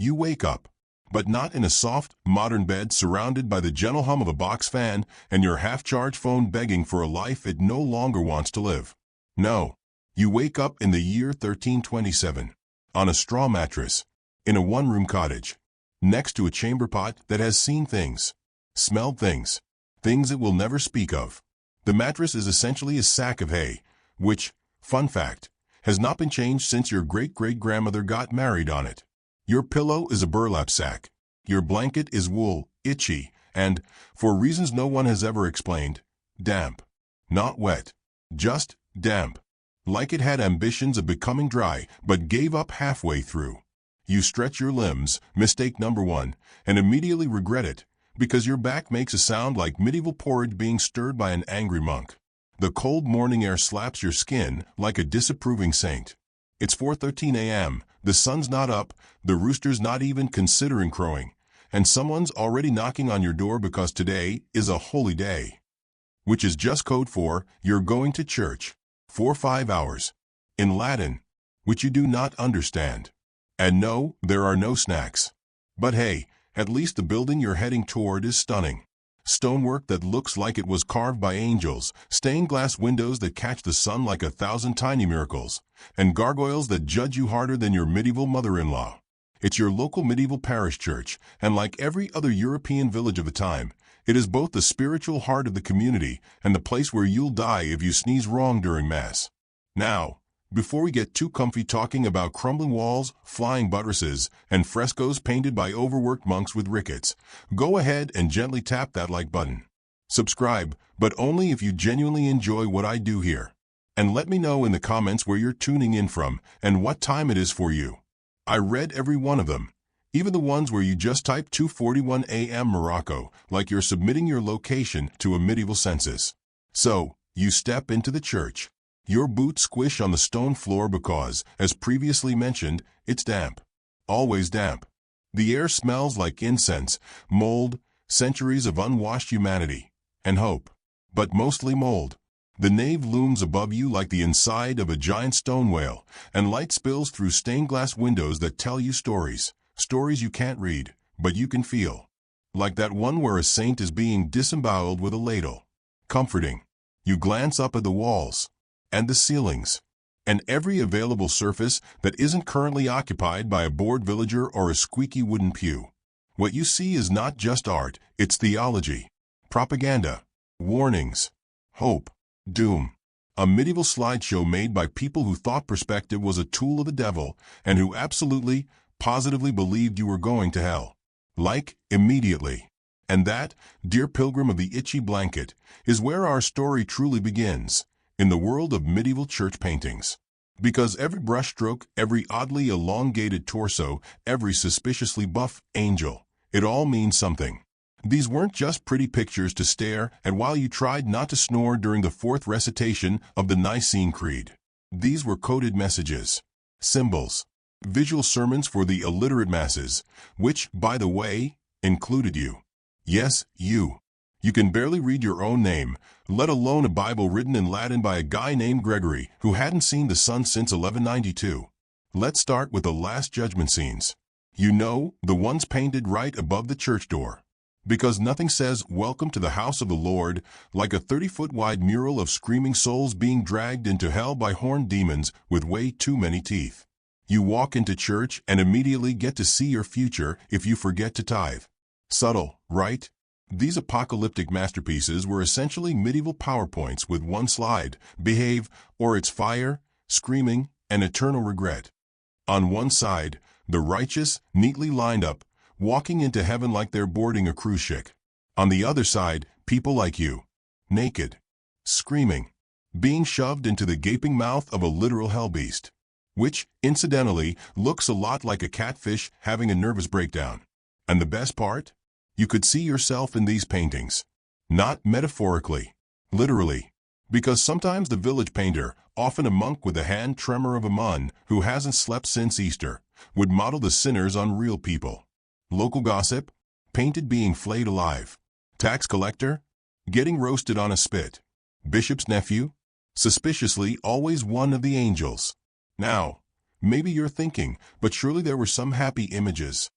You wake up, but not in a soft, modern bed surrounded by the gentle hum of a box fan and your half-charged phone begging for a life it no longer wants to live. No. You wake up in the year 1327, on a straw mattress, in a one-room cottage, next to a chamber pot that has seen things, smelled things, things it will never speak of. The mattress is essentially a sack of hay, which, fun fact, has not been changed since your great-great-grandmother got married on it. Your pillow is a burlap sack. Your blanket is wool, itchy, and, for reasons no one has ever explained, damp. Not wet, just damp. Like it had ambitions of becoming dry, but gave up halfway through. You stretch your limbs, mistake number one, and immediately regret it, because your back makes a sound like medieval porridge being stirred by an angry monk. The cold morning air slaps your skin like a disapproving saint. It's 4:13 a.m., the sun's not up, the rooster's not even considering crowing, and someone's already knocking on your door because today is a holy day. Which is just code for, you're going to church. For 5 hours. In Latin, which you do not understand. And no, there are no snacks. But hey, at least the building you're heading toward is stunning. Stonework that looks like it was carved by angels, stained glass windows that catch the sun like 1,000 tiny miracles, and gargoyles that judge you harder than your medieval mother-in-law. It's your local medieval parish church, and like every other European village of the time, it is both the spiritual heart of the community and the place where you'll die if you sneeze wrong during Mass. Now, before we get too comfy talking about crumbling walls, flying buttresses, and frescoes painted by overworked monks with rickets, go ahead and gently tap that like button. Subscribe, but only if you genuinely enjoy what I do here. And let me know in the comments where you're tuning in from and what time it is for you. I read every one of them. Even the ones where you just type 2:41 a.m. Morocco, like you're submitting your location to a medieval census. So, you step into the church. Your boots squish on the stone floor because, as previously mentioned, it's damp. Always damp. The air smells like incense, mold, centuries of unwashed humanity, and hope. But mostly mold. The nave looms above you like the inside of a giant stone whale, and light spills through stained glass windows that tell you stories. Stories you can't read, but you can feel. Like that one where a saint is being disemboweled with a ladle. Comforting. You glance up at the walls, and the ceilings, and every available surface that isn't currently occupied by a bored villager or a squeaky wooden pew. What you see is not just art, it's theology, propaganda, warnings, hope, doom. A medieval slideshow made by people who thought perspective was a tool of the devil and who absolutely, positively believed you were going to hell. Like, immediately. And that, dear pilgrim of the itchy blanket, is where our story truly begins, in the world of medieval church paintings. Because every brushstroke, every oddly elongated torso, every suspiciously buff angel, it all means something. These weren't just pretty pictures to stare at while you tried not to snore during the fourth recitation of the Nicene Creed. These were coded messages, symbols, visual sermons for the illiterate masses, which, by the way, included you. Yes, you. You can barely read your own name, let alone a Bible written in Latin by a guy named Gregory who hadn't seen the sun since 1192. Let's start with the Last Judgment scenes. You know, the ones painted right above the church door. Because nothing says, "Welcome to the house of the Lord," like a 30-foot-wide mural of screaming souls being dragged into hell by horned demons with way too many teeth. You walk into church and immediately get to see your future if you forget to tithe. Subtle, right? These apocalyptic masterpieces were essentially medieval PowerPoints with one slide, behave, or it's fire, screaming, and eternal regret. On one side, the righteous, neatly lined up, walking into heaven like they're boarding a cruise ship. On the other side, people like you, naked, screaming, being shoved into the gaping mouth of a literal hellbeast, which, incidentally, looks a lot like a catfish having a nervous breakdown. And the best part? You could see yourself in these paintings. Not metaphorically, literally. Because sometimes the village painter, often a monk with the hand tremor of a nun who hasn't slept since Easter, would model the sinners on real people. Local gossip, painted being flayed alive. Tax collector, getting roasted on a spit. Bishop's nephew, suspiciously always one of the angels. Now, Maybe you're thinking, but surely there were some happy images.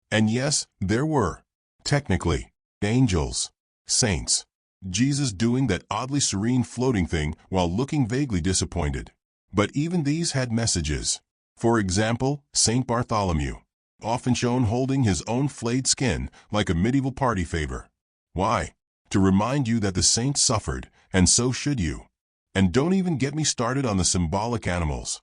And yes, there were. Technically, angels, saints, Jesus doing that oddly serene floating thing while looking vaguely disappointed. But even these had messages. For example, Saint Bartholomew, often shown holding his own flayed skin like a medieval party favor. Why? To remind you that the saints suffered, and so should you. And don't even get me started on the symbolic animals.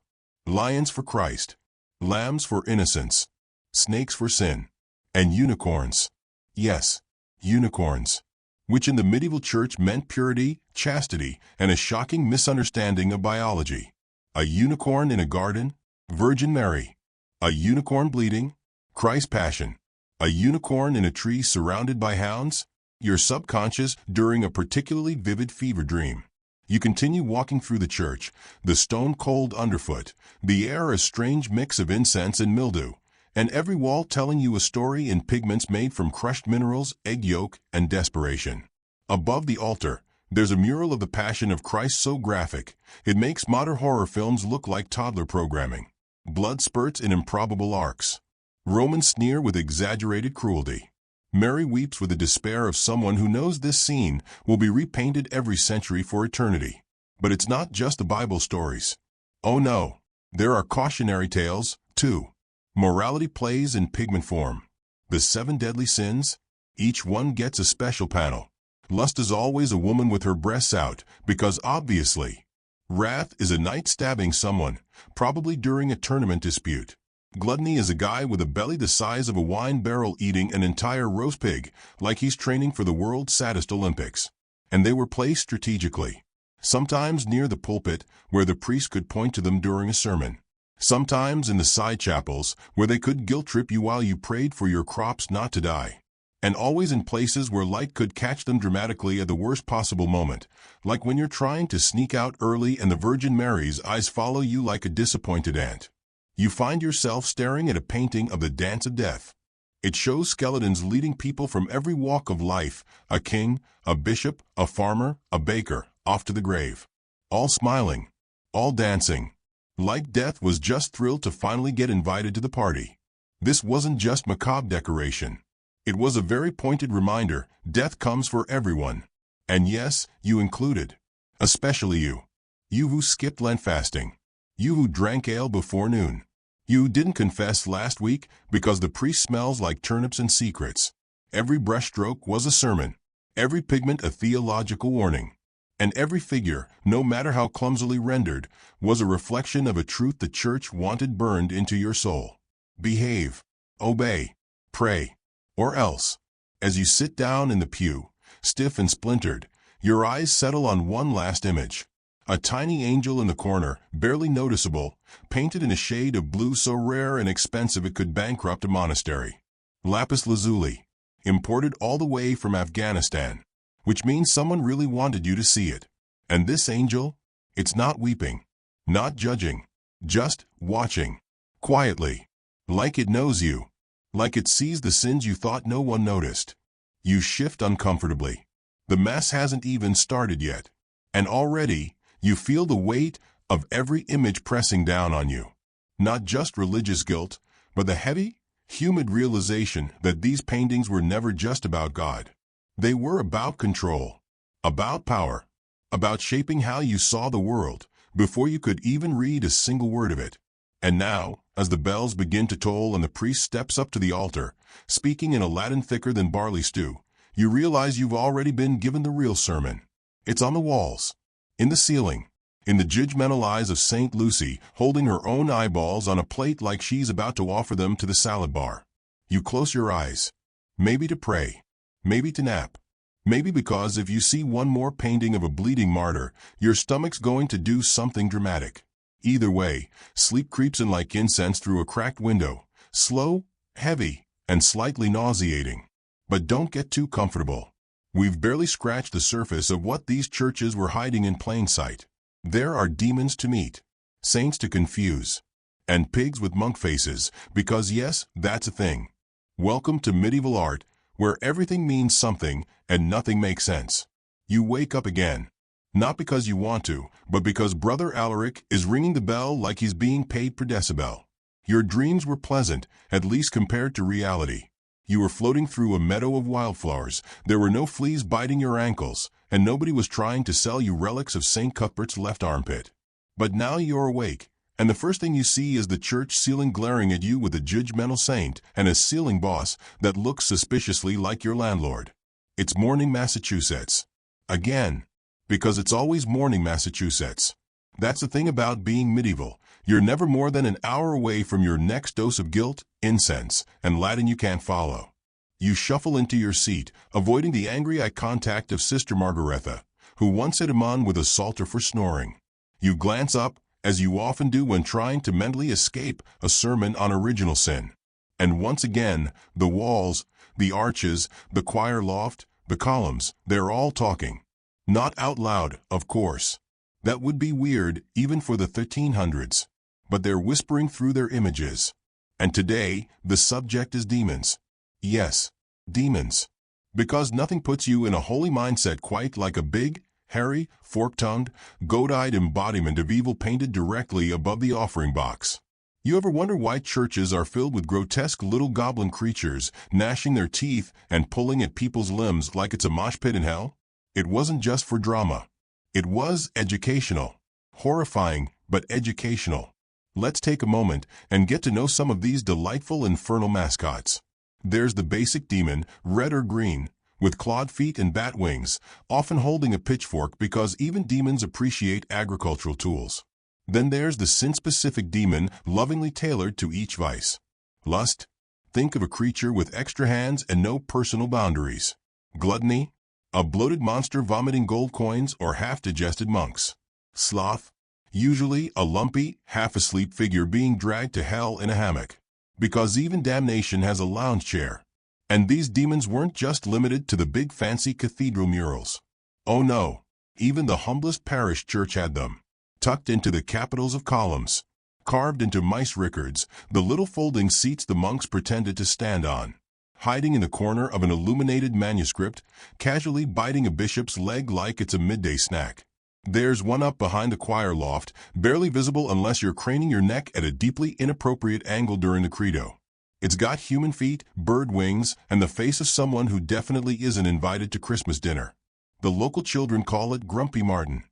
Lions for Christ, lambs for innocence, snakes for sin, and unicorns. Yes, unicorns. Which in the medieval church meant purity, chastity, and a shocking misunderstanding of biology. A unicorn in a garden? Virgin Mary. A unicorn bleeding? Christ's Passion. A unicorn in a tree surrounded by hounds? Your subconscious during a particularly vivid fever dream. You continue walking through the church, the stone-cold underfoot, the air a strange mix of incense and mildew, and every wall telling you a story in pigments made from crushed minerals, egg yolk, and desperation. Above the altar, there's a mural of the Passion of Christ so graphic, it makes modern horror films look like toddler programming. Blood spurts in improbable arcs. Romans sneer with exaggerated cruelty. Mary weeps with the despair of someone who knows this scene will be repainted every century for eternity. But it's not just the Bible stories. Oh no, there are cautionary tales, too. Morality plays in pigment form. The 7 deadly sins? Each one gets a special panel. Lust is always a woman with her breasts out, because obviously. Wrath is a knight stabbing someone, probably during a tournament dispute. Gluttony is a guy with a belly the size of a wine barrel eating an entire roast pig, like he's training for the world's saddest Olympics. And they were placed strategically. Sometimes near the pulpit, where the priest could point to them during a sermon. Sometimes in the side chapels, where they could guilt-trip you while you prayed for your crops not to die. And always in places where light could catch them dramatically at the worst possible moment, like when you're trying to sneak out early and the Virgin Mary's eyes follow you like a disappointed ant. You find yourself staring at a painting of the Dance of Death. It shows skeletons leading people from every walk of life, a king, a bishop, a farmer, a baker, off to the grave. All smiling, all dancing. Like death was just thrilled to finally get invited to the party. This wasn't just macabre decoration. It was a very pointed reminder, death comes for everyone. And yes, you included. Especially you. You who skipped Lent fasting. You who drank ale before noon. You who didn't confess last week because the priest smells like turnips and secrets. Every brushstroke was a sermon. Every pigment a theological warning. And every figure, no matter how clumsily rendered, was a reflection of a truth the church wanted burned into your soul. Behave. Obey. Pray. Or else. As you sit down in the pew, stiff and splintered, your eyes settle on one last image. A tiny angel in the corner, barely noticeable, painted in a shade of blue so rare and expensive it could bankrupt a monastery. Lapis lazuli, imported all the way from Afghanistan, which means someone really wanted you to see it. And this angel? It's not weeping, not judging, just watching, quietly, like it knows you, like it sees the sins you thought no one noticed. You shift uncomfortably. The Mass hasn't even started yet. And already, you feel the weight of every image pressing down on you. Not just religious guilt, but the heavy, humid realization that these paintings were never just about God. They were about control, about power, about shaping how you saw the world before you could even read a single word of it. And now, as the bells begin to toll and the priest steps up to the altar, speaking in a Latin thicker than barley stew, you realize you've already been given the real sermon. It's on the walls. In the ceiling, in the judgmental eyes of St. Lucy, holding her own eyeballs on a plate like she's about to offer them to the salad bar. You close your eyes. Maybe to pray. Maybe to nap. Maybe because if you see one more painting of a bleeding martyr, your stomach's going to do something dramatic. Either way, sleep creeps in like incense through a cracked window. Slow, heavy, and slightly nauseating. But don't get too comfortable. We've barely scratched the surface of what these churches were hiding in plain sight. There are demons to meet, saints to confuse, and pigs with monk faces, because yes, that's a thing. Welcome to medieval art, where everything means something and nothing makes sense. You wake up again. Not because you want to, but because Brother Alaric is ringing the bell like he's being paid per decibel. Your dreams were pleasant, at least compared to reality. You were floating through a meadow of wildflowers, there were no fleas biting your ankles, and nobody was trying to sell you relics of St. Cuthbert's left armpit. But now you're awake, and the first thing you see is the church ceiling glaring at you with a judgmental saint and a ceiling boss that looks suspiciously like your landlord. It's morning Massachusetts. Again. Because it's always morning Massachusetts. That's the thing about being medieval. You're never more than an hour away from your next dose of guilt, incense, and Latin you can't follow. You shuffle into your seat, avoiding the angry eye contact of Sister Margaretha, who once hit him on with a psalter for snoring. You glance up, as you often do when trying to mentally escape a sermon on original sin. And once again, the walls, the arches, the choir loft, the columns, they're all talking. Not out loud, of course. That would be weird, even for the 1300s. But they're whispering through their images. And today, the subject is demons. Yes, demons. Because nothing puts you in a holy mindset quite like a big, hairy, fork-tongued, goat-eyed embodiment of evil painted directly above the offering box. You ever wonder why churches are filled with grotesque little goblin creatures, gnashing their teeth and pulling at people's limbs like it's a mosh pit in hell? It wasn't just for drama. It was educational. Horrifying, but educational. Let's take a moment and get to know some of these delightful infernal mascots. There's the basic demon, red or green, with clawed feet and bat wings, often holding a pitchfork because even demons appreciate agricultural tools. Then there's the sin-specific demon, lovingly tailored to each vice. Lust. Think of a creature with extra hands and no personal boundaries. Gluttony. A bloated monster vomiting gold coins or half-digested monks. Sloth. Usually a lumpy, half-asleep figure being dragged to hell in a hammock. Because even damnation has a lounge chair. And these demons weren't just limited to the big fancy cathedral murals. Oh no, even the humblest parish church had them. Tucked into the capitals of columns. Carved into mice rickards, the little folding seats the monks pretended to stand on. Hiding in the corner of an illuminated manuscript, casually biting a bishop's leg like it's a midday snack. There's one up behind the choir loft, barely visible unless you're craning your neck at a deeply inappropriate angle during the credo. It's got human feet, bird wings, and the face of someone who definitely isn't invited to Christmas dinner. The local children call it Grumpy Martin.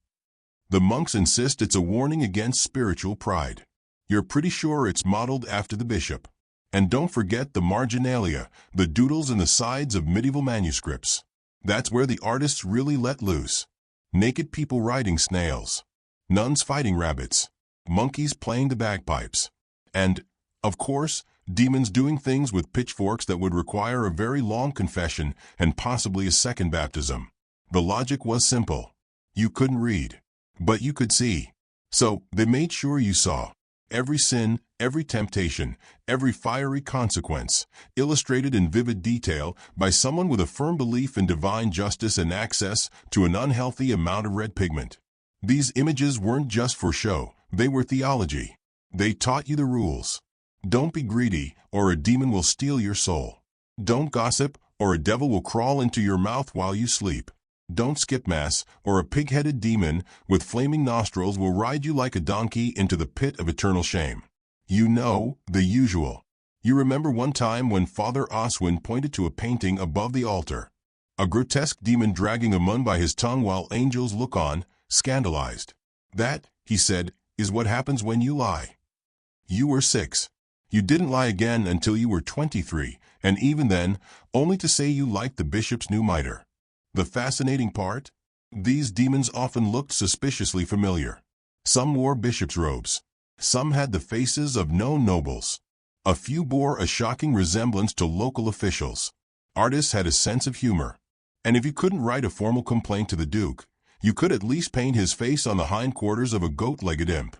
The monks insist it's a warning against spiritual pride. You're pretty sure it's modeled after the bishop. And don't forget the marginalia, the doodles in the sides of medieval manuscripts. That's where the artists really let loose. Naked people riding snails. Nuns fighting rabbits. Monkeys playing the bagpipes. And, of course, demons doing things with pitchforks that would require a very long confession and possibly a second baptism. The logic was simple. You couldn't read. But you could see. So, they made sure you saw. Every sin, every temptation, every fiery consequence, illustrated in vivid detail by someone with a firm belief in divine justice and access to an unhealthy amount of red pigment. These images weren't just for show, they were theology. They taught you the rules. Don't be greedy, or a demon will steal your soul. Don't gossip, or a devil will crawl into your mouth while you sleep. Don't skip Mass, or a pig-headed demon with flaming nostrils will ride you like a donkey into the pit of eternal shame. You know, the usual. You remember one time when Father Oswin pointed to a painting above the altar. A grotesque demon dragging a mun by his tongue while angels look on, scandalized. That, he said, is what happens when you lie. You were 6. You didn't lie again until you were 23, and even then, only to say you liked the bishop's new mitre. The fascinating part? These demons often looked suspiciously familiar. Some wore bishop's robes. Some had the faces of known nobles. A few bore a shocking resemblance to local officials. Artists had a sense of humor. And if you couldn't write a formal complaint to the Duke, you could at least paint his face on the hindquarters of a goat-legged imp.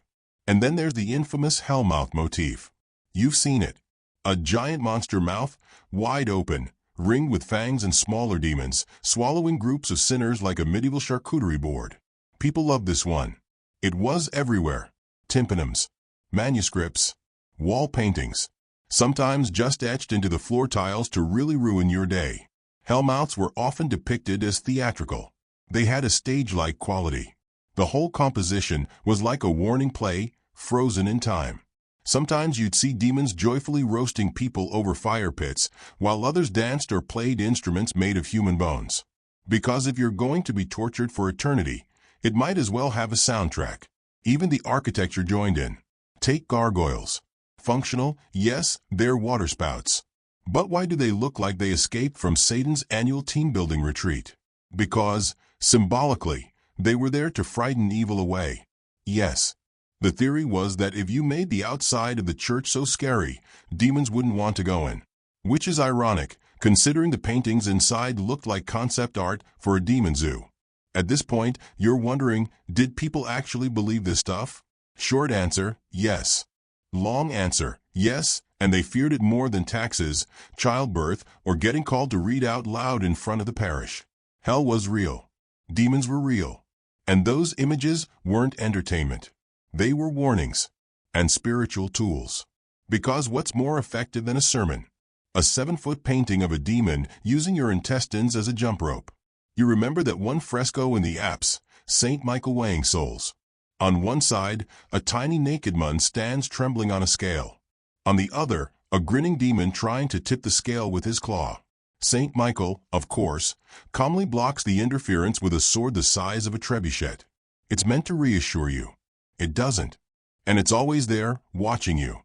And then there's the infamous hellmouth motif. You've seen it. A giant monster mouth, wide open, ringed with fangs and smaller demons, swallowing groups of sinners like a medieval charcuterie board. People loved this one. It was everywhere. Tympanums, manuscripts, wall paintings, sometimes just etched into the floor tiles to really ruin your day. Hellmouths were often depicted as theatrical. They had a stage-like quality. The whole composition was like a warning play, frozen in time. Sometimes you'd see demons joyfully roasting people over fire pits, while others danced or played instruments made of human bones. Because if you're going to be tortured for eternity, it might as well have a soundtrack. Even the architecture joined in. Take gargoyles. Functional, yes, they're waterspouts. But why do they look like they escaped from Satan's annual team-building retreat? Because, symbolically, they were there to frighten evil away. Yes. The theory was that if you made the outside of the church so scary, demons wouldn't want to go in. Which is ironic, considering the paintings inside looked like concept art for a demon zoo. At this point, you're wondering, did people actually believe this stuff? Short answer, yes. Long answer, yes, and they feared it more than taxes, childbirth, or getting called to read out loud in front of the parish. Hell was real. Demons were real. And those images weren't entertainment. They were warnings and spiritual tools. Because what's more effective than a sermon? A 7-foot painting of a demon using your intestines as a jump rope. You remember that one fresco in the apse, St. Michael weighing souls. On one side, a tiny naked man stands trembling on a scale. On the other, a grinning demon trying to tip the scale with his claw. St. Michael, of course, calmly blocks the interference with a sword the size of a trebuchet. It's meant to reassure you. It doesn't. And it's always there, watching you.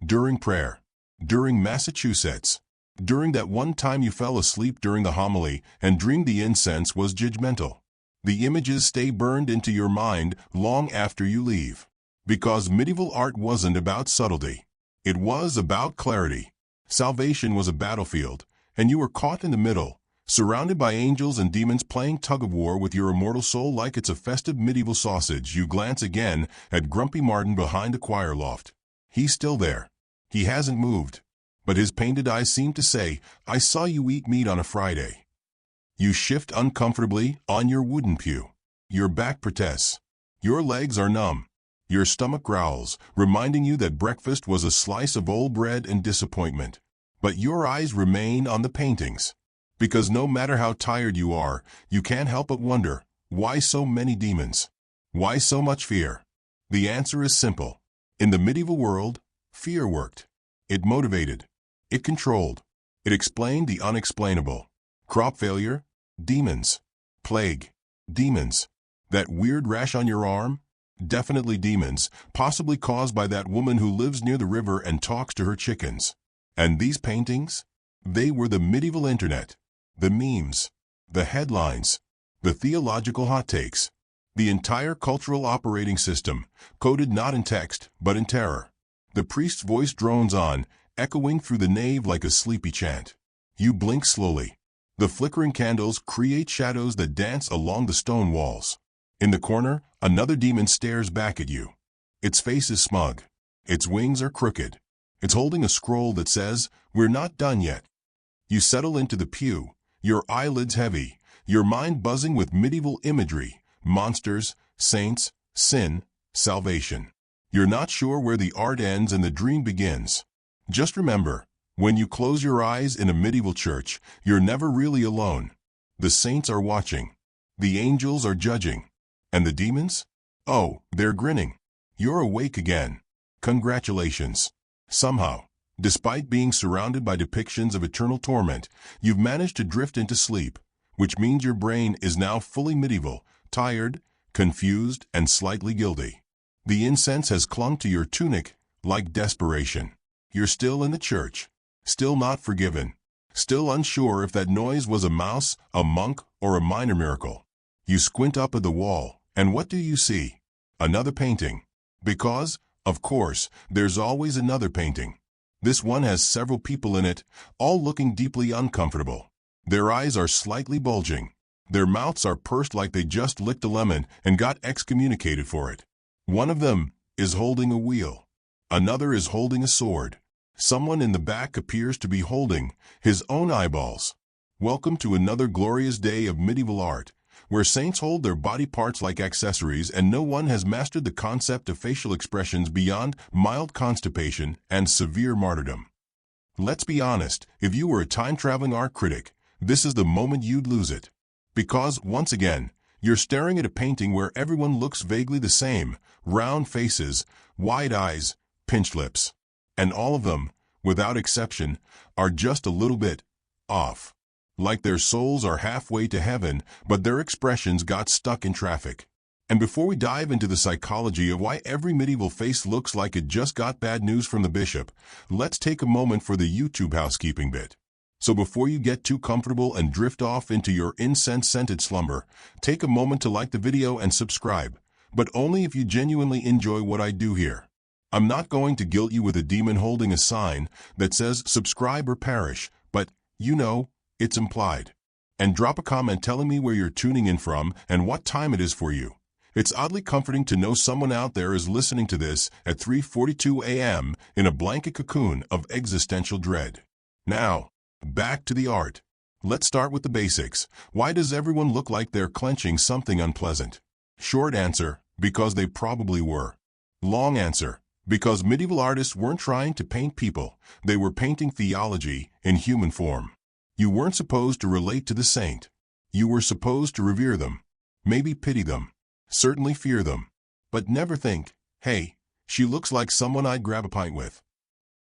During prayer. During Massachusetts. During that one time you fell asleep during the homily and dreamed the incense was judgmental. The images stay burned into your mind long after you leave. Because medieval art wasn't about subtlety. It was about clarity. Salvation was a battlefield, and you were caught in the middle, surrounded by angels and demons playing tug-of-war with your immortal soul like it's a festive medieval sausage. You glance again at Grumpy Martin behind the choir loft. He's still there. He hasn't moved. But his painted eyes seem to say, I saw you eat meat on a Friday. You shift uncomfortably on your wooden pew. Your back protests. Your legs are numb. Your stomach growls, reminding you that breakfast was a slice of old bread and disappointment. But your eyes remain on the paintings. Because no matter how tired you are, you can't help but wonder, why so many demons? Why so much fear? The answer is simple. In the medieval world, fear worked. It motivated. It controlled. It explained the unexplainable. Crop failure? Demons. Plague? Demons. That weird rash on your arm? Definitely demons, possibly caused by that woman who lives near the river and talks to her chickens. And these paintings? They were the medieval internet. The memes. The headlines. The theological hot takes. The entire cultural operating system, coded not in text, but in terror. The priest's voice drones on, echoing through the nave like a sleepy chant. You blink slowly. The flickering candles create shadows that dance along the stone walls. In the corner, another demon stares back at you. Its face is smug. Its wings are crooked. It's holding a scroll that says, "We're not done yet." You settle into the pew, your eyelids heavy, your mind buzzing with medieval imagery, monsters, saints, sin, salvation. You're not sure where the art ends and the dream begins. Just remember, when you close your eyes in a medieval church, you're never really alone. The saints are watching. The angels are judging. And the demons? Oh, they're grinning. You're awake again. Congratulations. Somehow, despite being surrounded by depictions of eternal torment, you've managed to drift into sleep, which means your brain is now fully medieval, tired, confused, and slightly guilty. The incense has clung to your tunic like desperation. You're still in the church, still not forgiven, still unsure if that noise was a mouse, a monk, or a minor miracle. You squint up at the wall, and what do you see? Another painting. Because, of course, there's always another painting. This one has several people in it, all looking deeply uncomfortable. Their eyes are slightly bulging. Their mouths are pursed like they just licked a lemon and got excommunicated for it. One of them is holding a wheel. Another is holding a sword. Someone in the back appears to be holding his own eyeballs. Welcome to another glorious day of medieval art, where saints hold their body parts like accessories and no one has mastered the concept of facial expressions beyond mild constipation and severe martyrdom. Let's be honest, if you were a time-traveling art critic, this is the moment you'd lose it. Because, once again, You're staring at a painting where everyone looks vaguely the same: round faces, wide eyes, pinched lips. And all of them, without exception, are just a little bit off. Like their souls are halfway to heaven, but their expressions got stuck in traffic. And before we dive into the psychology of why every medieval face looks like it just got bad news from the bishop, let's take a moment for the YouTube housekeeping bit. So before you get too comfortable and drift off into your incense-scented slumber, take a moment to like the video and subscribe, but only if you genuinely enjoy what I do here. I'm not going to guilt you with a demon holding a sign that says subscribe or perish, but, you know, it's implied. And drop a comment telling me where you're tuning in from and what time it is for you. It's oddly comforting to know someone out there is listening to this at 3:42 a.m. in a blanket cocoon of existential dread. Now, back to the art. Let's start with the basics. Why does everyone look like they're clenching something unpleasant? Short answer, because they probably were. Long answer, because medieval artists weren't trying to paint people, they were painting theology in human form. You weren't supposed to relate to the saint. You were supposed to revere them, maybe pity them, certainly fear them, but never think, hey, she looks like someone I'd grab a pint with.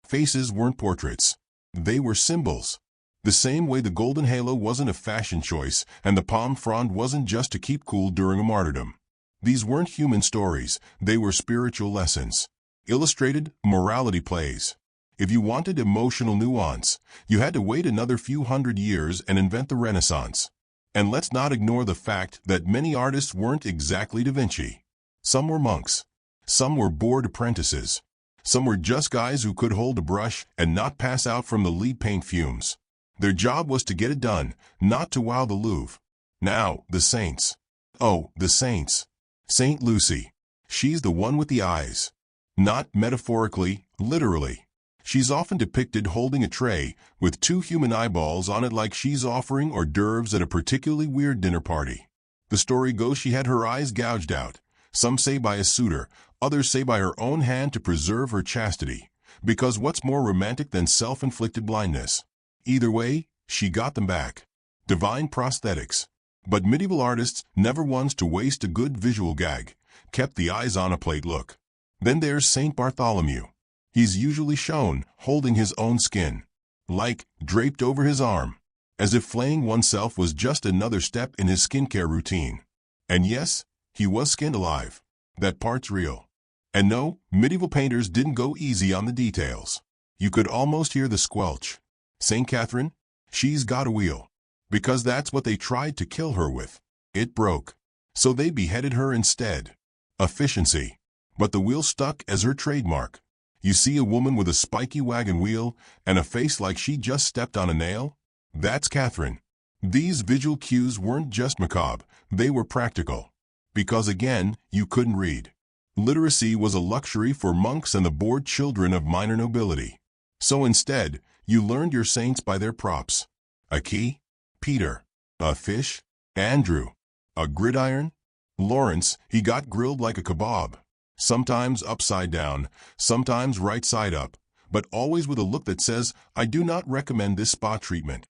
Faces weren't portraits. They were symbols. The same way the golden halo wasn't a fashion choice and the palm frond wasn't just to keep cool during a martyrdom. These weren't human stories, they were spiritual lessons. Illustrated morality plays. If you wanted emotional nuance, you had to wait another few hundred years and invent the Renaissance. And let's not ignore the fact that many artists weren't exactly Da Vinci. Some were monks. Some were bored apprentices. Some were just guys who could hold a brush and not pass out from the lead paint fumes. Their job was to get it done, not to wow the Louvre. Now, the saints. Oh, the saints. Saint Lucy. She's the one with the eyes. Not metaphorically, literally. She's often depicted holding a tray with two human eyeballs on it like she's offering hors d'oeuvres at a particularly weird dinner party. The story goes she had her eyes gouged out, some say by a suitor, others say by her own hand to preserve her chastity, because what's more romantic than self-inflicted blindness? Either way, she got them back. Divine prosthetics. But medieval artists, never ones to waste a good visual gag, kept the eyes on a plate look. Then there's Saint Bartholomew. He's usually shown holding his own skin, like draped over his arm, as if flaying oneself was just another step in his skincare routine. And yes, he was skinned alive. That part's real. And no, medieval painters didn't go easy on the details. You could almost hear the squelch. Saint Catherine? She's got a wheel. Because that's what they tried to kill her with. It broke. So they beheaded her instead. Efficiency. But the wheel stuck as her trademark. You see a woman with a spiky wagon wheel and a face like she just stepped on a nail? That's Catherine. These visual cues weren't just macabre, they were practical. Because again, you couldn't read. Literacy was a luxury for monks and the bored children of minor nobility. So instead, you learned your saints by their props. A key? Peter. A fish? Andrew. A gridiron? Lawrence, he got grilled like a kebab. Sometimes upside down, sometimes right side up, but always with a look that says, I do not recommend this spa treatment.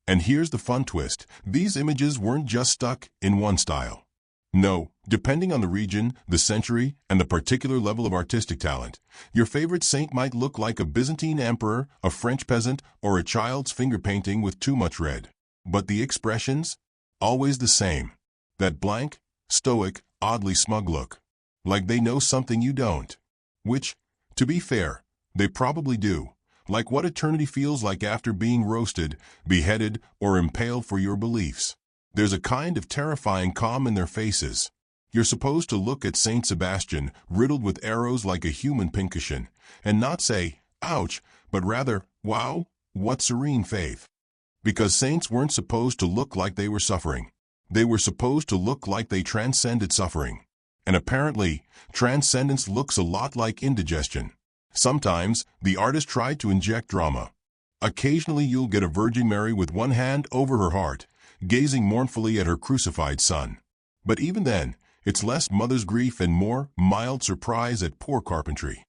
And here's the fun twist, these images weren't just stuck in one style. No, depending on the region, the century, and the particular level of artistic talent, your favorite saint might look like a Byzantine emperor, a French peasant, or a child's finger painting with too much red. But the expressions? Always the same. That blank, stoic, oddly smug look. Like they know something you don't. Which, to be fair, they probably do. Like what eternity feels like after being roasted, beheaded, or impaled for your beliefs. There's a kind of terrifying calm in their faces. You're supposed to look at Saint Sebastian, riddled with arrows like a human pincushion, and not say, ouch, but rather, wow, what serene faith. Because saints weren't supposed to look like they were suffering. They were supposed to look like they transcended suffering. And apparently, transcendence looks a lot like indigestion. Sometimes, the artist tried to inject drama. Occasionally you'll get a Virgin Mary with one hand over her heart, gazing mournfully at her crucified son. But even then, it's less mother's grief and more mild surprise at poor carpentry.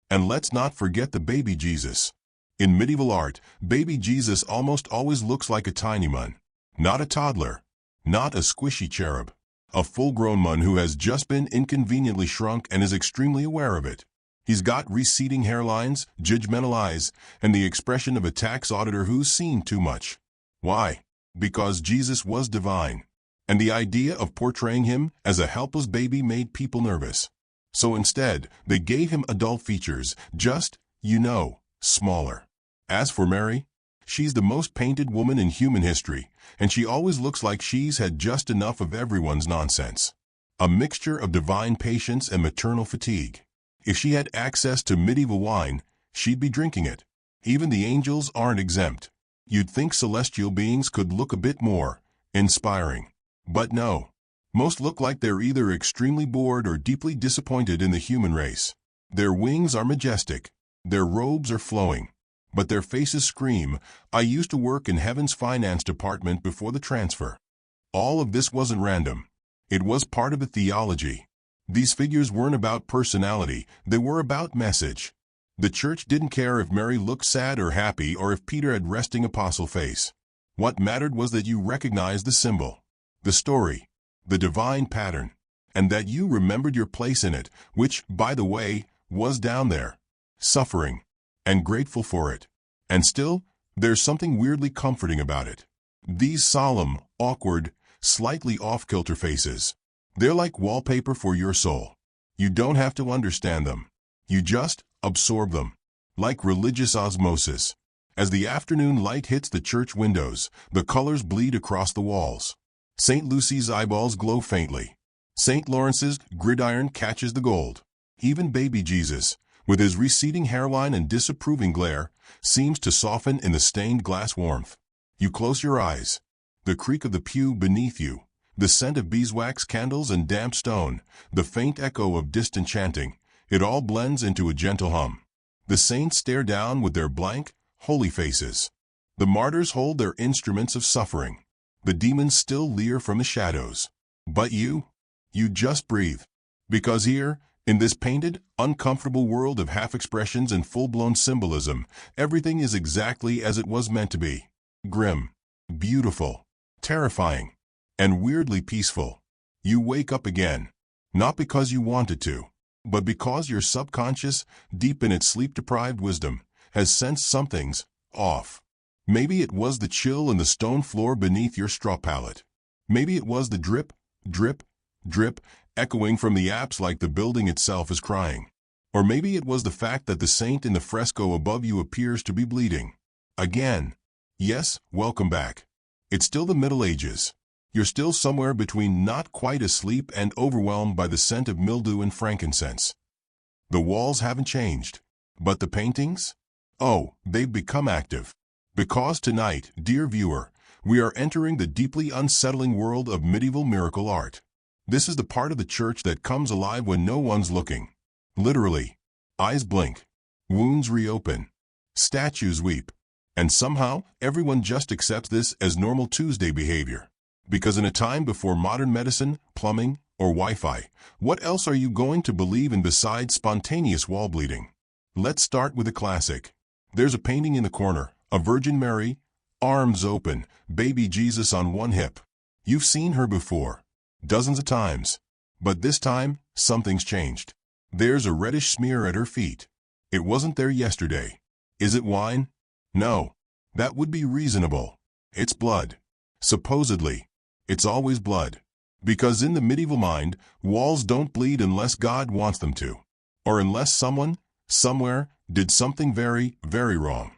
And let's not forget the baby Jesus. In medieval art, baby Jesus almost always looks like a tiny man. Not a toddler. Not a squishy cherub. A full-grown one who has just been inconveniently shrunk and is extremely aware of it. He's got receding hairlines, judgmental eyes, and the expression of a tax auditor who's seen too much. Why? Because Jesus was divine. And the idea of portraying him as a helpless baby made people nervous. So instead, they gave him adult features, just, smaller. As for Mary, she's the most painted woman in human history, and she always looks like she's had just enough of everyone's nonsense. A mixture of divine patience and maternal fatigue. If she had access to medieval wine, she'd be drinking it. Even the angels aren't exempt. You'd think celestial beings could look a bit more inspiring. But no. Most look like they're either extremely bored or deeply disappointed in the human race. Their wings are majestic. Their robes are flowing. But their faces scream, "I used to work in heaven's finance department before the transfer." All of this wasn't random. It was part of a theology. These figures weren't about personality, they were about message. The church didn't care if Mary looked sad or happy or if Peter had resting apostle face. What mattered was that you recognized the symbol, the story, the divine pattern, and that you remembered your place in it, which, by the way, was down there, suffering, and grateful for it. And still, there's something weirdly comforting about it. These solemn, awkward, slightly off-kilter faces. They're like wallpaper for your soul. You don't have to understand them. You just absorb them. Like religious osmosis. As the afternoon light hits the church windows, the colors bleed across the walls. St. Lucy's eyeballs glow faintly. St. Lawrence's gridiron catches the gold. Even baby Jesus, with his receding hairline and disapproving glare, seems to soften in the stained glass warmth. You close your eyes. The creak of the pew beneath you, the scent of beeswax candles and damp stone, the faint echo of distant chanting, it all blends into a gentle hum. The saints stare down with their blank, holy faces. The martyrs hold their instruments of suffering. The demons still leer from the shadows. But you just breathe. Because here, in this painted, uncomfortable world of half-expressions and full-blown symbolism, everything is exactly as it was meant to be. Grim, beautiful, terrifying, and weirdly peaceful. You wake up again, not because you wanted to, but because your subconscious, deep in its sleep-deprived wisdom, has sensed something's off. Maybe it was the chill in the stone floor beneath your straw pallet. Maybe it was the drip, drip, drip, echoing from the apse like the building itself is crying. Or maybe it was the fact that the saint in the fresco above you appears to be bleeding. Again. Yes, welcome back. It's still the Middle Ages. You're still somewhere between not quite asleep and overwhelmed by the scent of mildew and frankincense. The walls haven't changed. But the paintings? Oh, they've become active. Because tonight, dear viewer, we are entering the deeply unsettling world of medieval miracle art. This is the part of the church that comes alive when no one's looking. Literally. Eyes blink. Wounds reopen. Statues weep. And somehow, everyone just accepts this as normal Tuesday behavior. Because in a time before modern medicine, plumbing, or Wi-Fi, what else are you going to believe in besides spontaneous wall bleeding? Let's start with a classic. There's a painting in the corner, a Virgin Mary, arms open, baby Jesus on one hip. You've seen her before, dozens of times. But this time, something's changed. There's a reddish smear at her feet. It wasn't there yesterday. Is it wine? No. That would be reasonable. It's blood. Supposedly. It's always blood. Because in the medieval mind, walls don't bleed unless God wants them to. Or unless someone, somewhere, did something very, very wrong.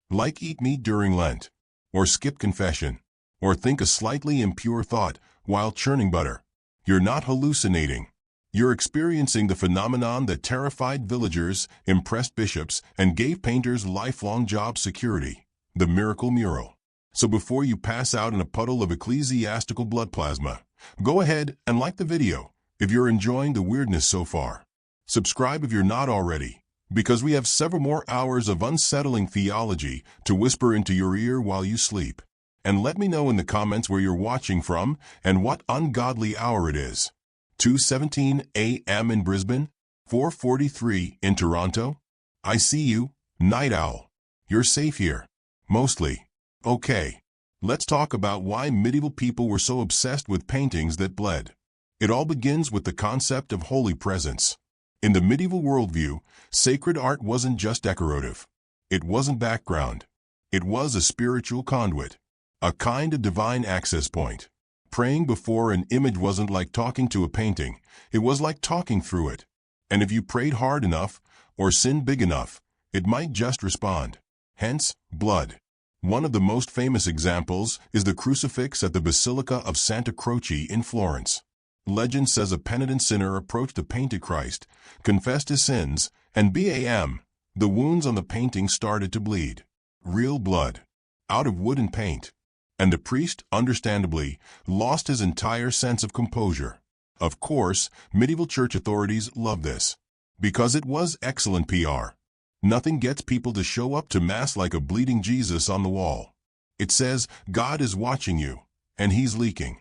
Like eat meat during Lent. Or skip confession. Or think a slightly impure thought while churning butter. You're not hallucinating. You're experiencing the phenomenon that terrified villagers, impressed bishops, and gave painters lifelong job security. The miracle mural. So before you pass out in a puddle of ecclesiastical blood plasma, go ahead and like the video if you're enjoying the weirdness so far. Subscribe if you're not already, because we have several more hours of unsettling theology to whisper into your ear while you sleep. And let me know in the comments where you're watching from and what ungodly hour it is. 2:17 a.m. in Brisbane, 4:43 in Toronto. I see you, night owl. You're safe here. Mostly. Okay. Let's talk about why medieval people were so obsessed with paintings that bled. It all begins with the concept of holy presence. In the medieval worldview, sacred art wasn't just decorative. It wasn't background. It was a spiritual conduit, a kind of divine access point. Praying before an image wasn't like talking to a painting, it was like talking through it. And if you prayed hard enough, or sinned big enough, it might just respond. Hence, blood. One of the most famous examples is the crucifix at the Basilica of Santa Croce in Florence. Legend says a penitent sinner approached the painted Christ, confessed his sins, and bam! The wounds on the painting started to bleed. Real blood. Out of wood and paint. And the priest, understandably, lost his entire sense of composure. Of course, medieval church authorities loved this. Because it was excellent PR. Nothing gets people to show up to Mass like a bleeding Jesus on the wall. It says, God is watching you, and he's leaking.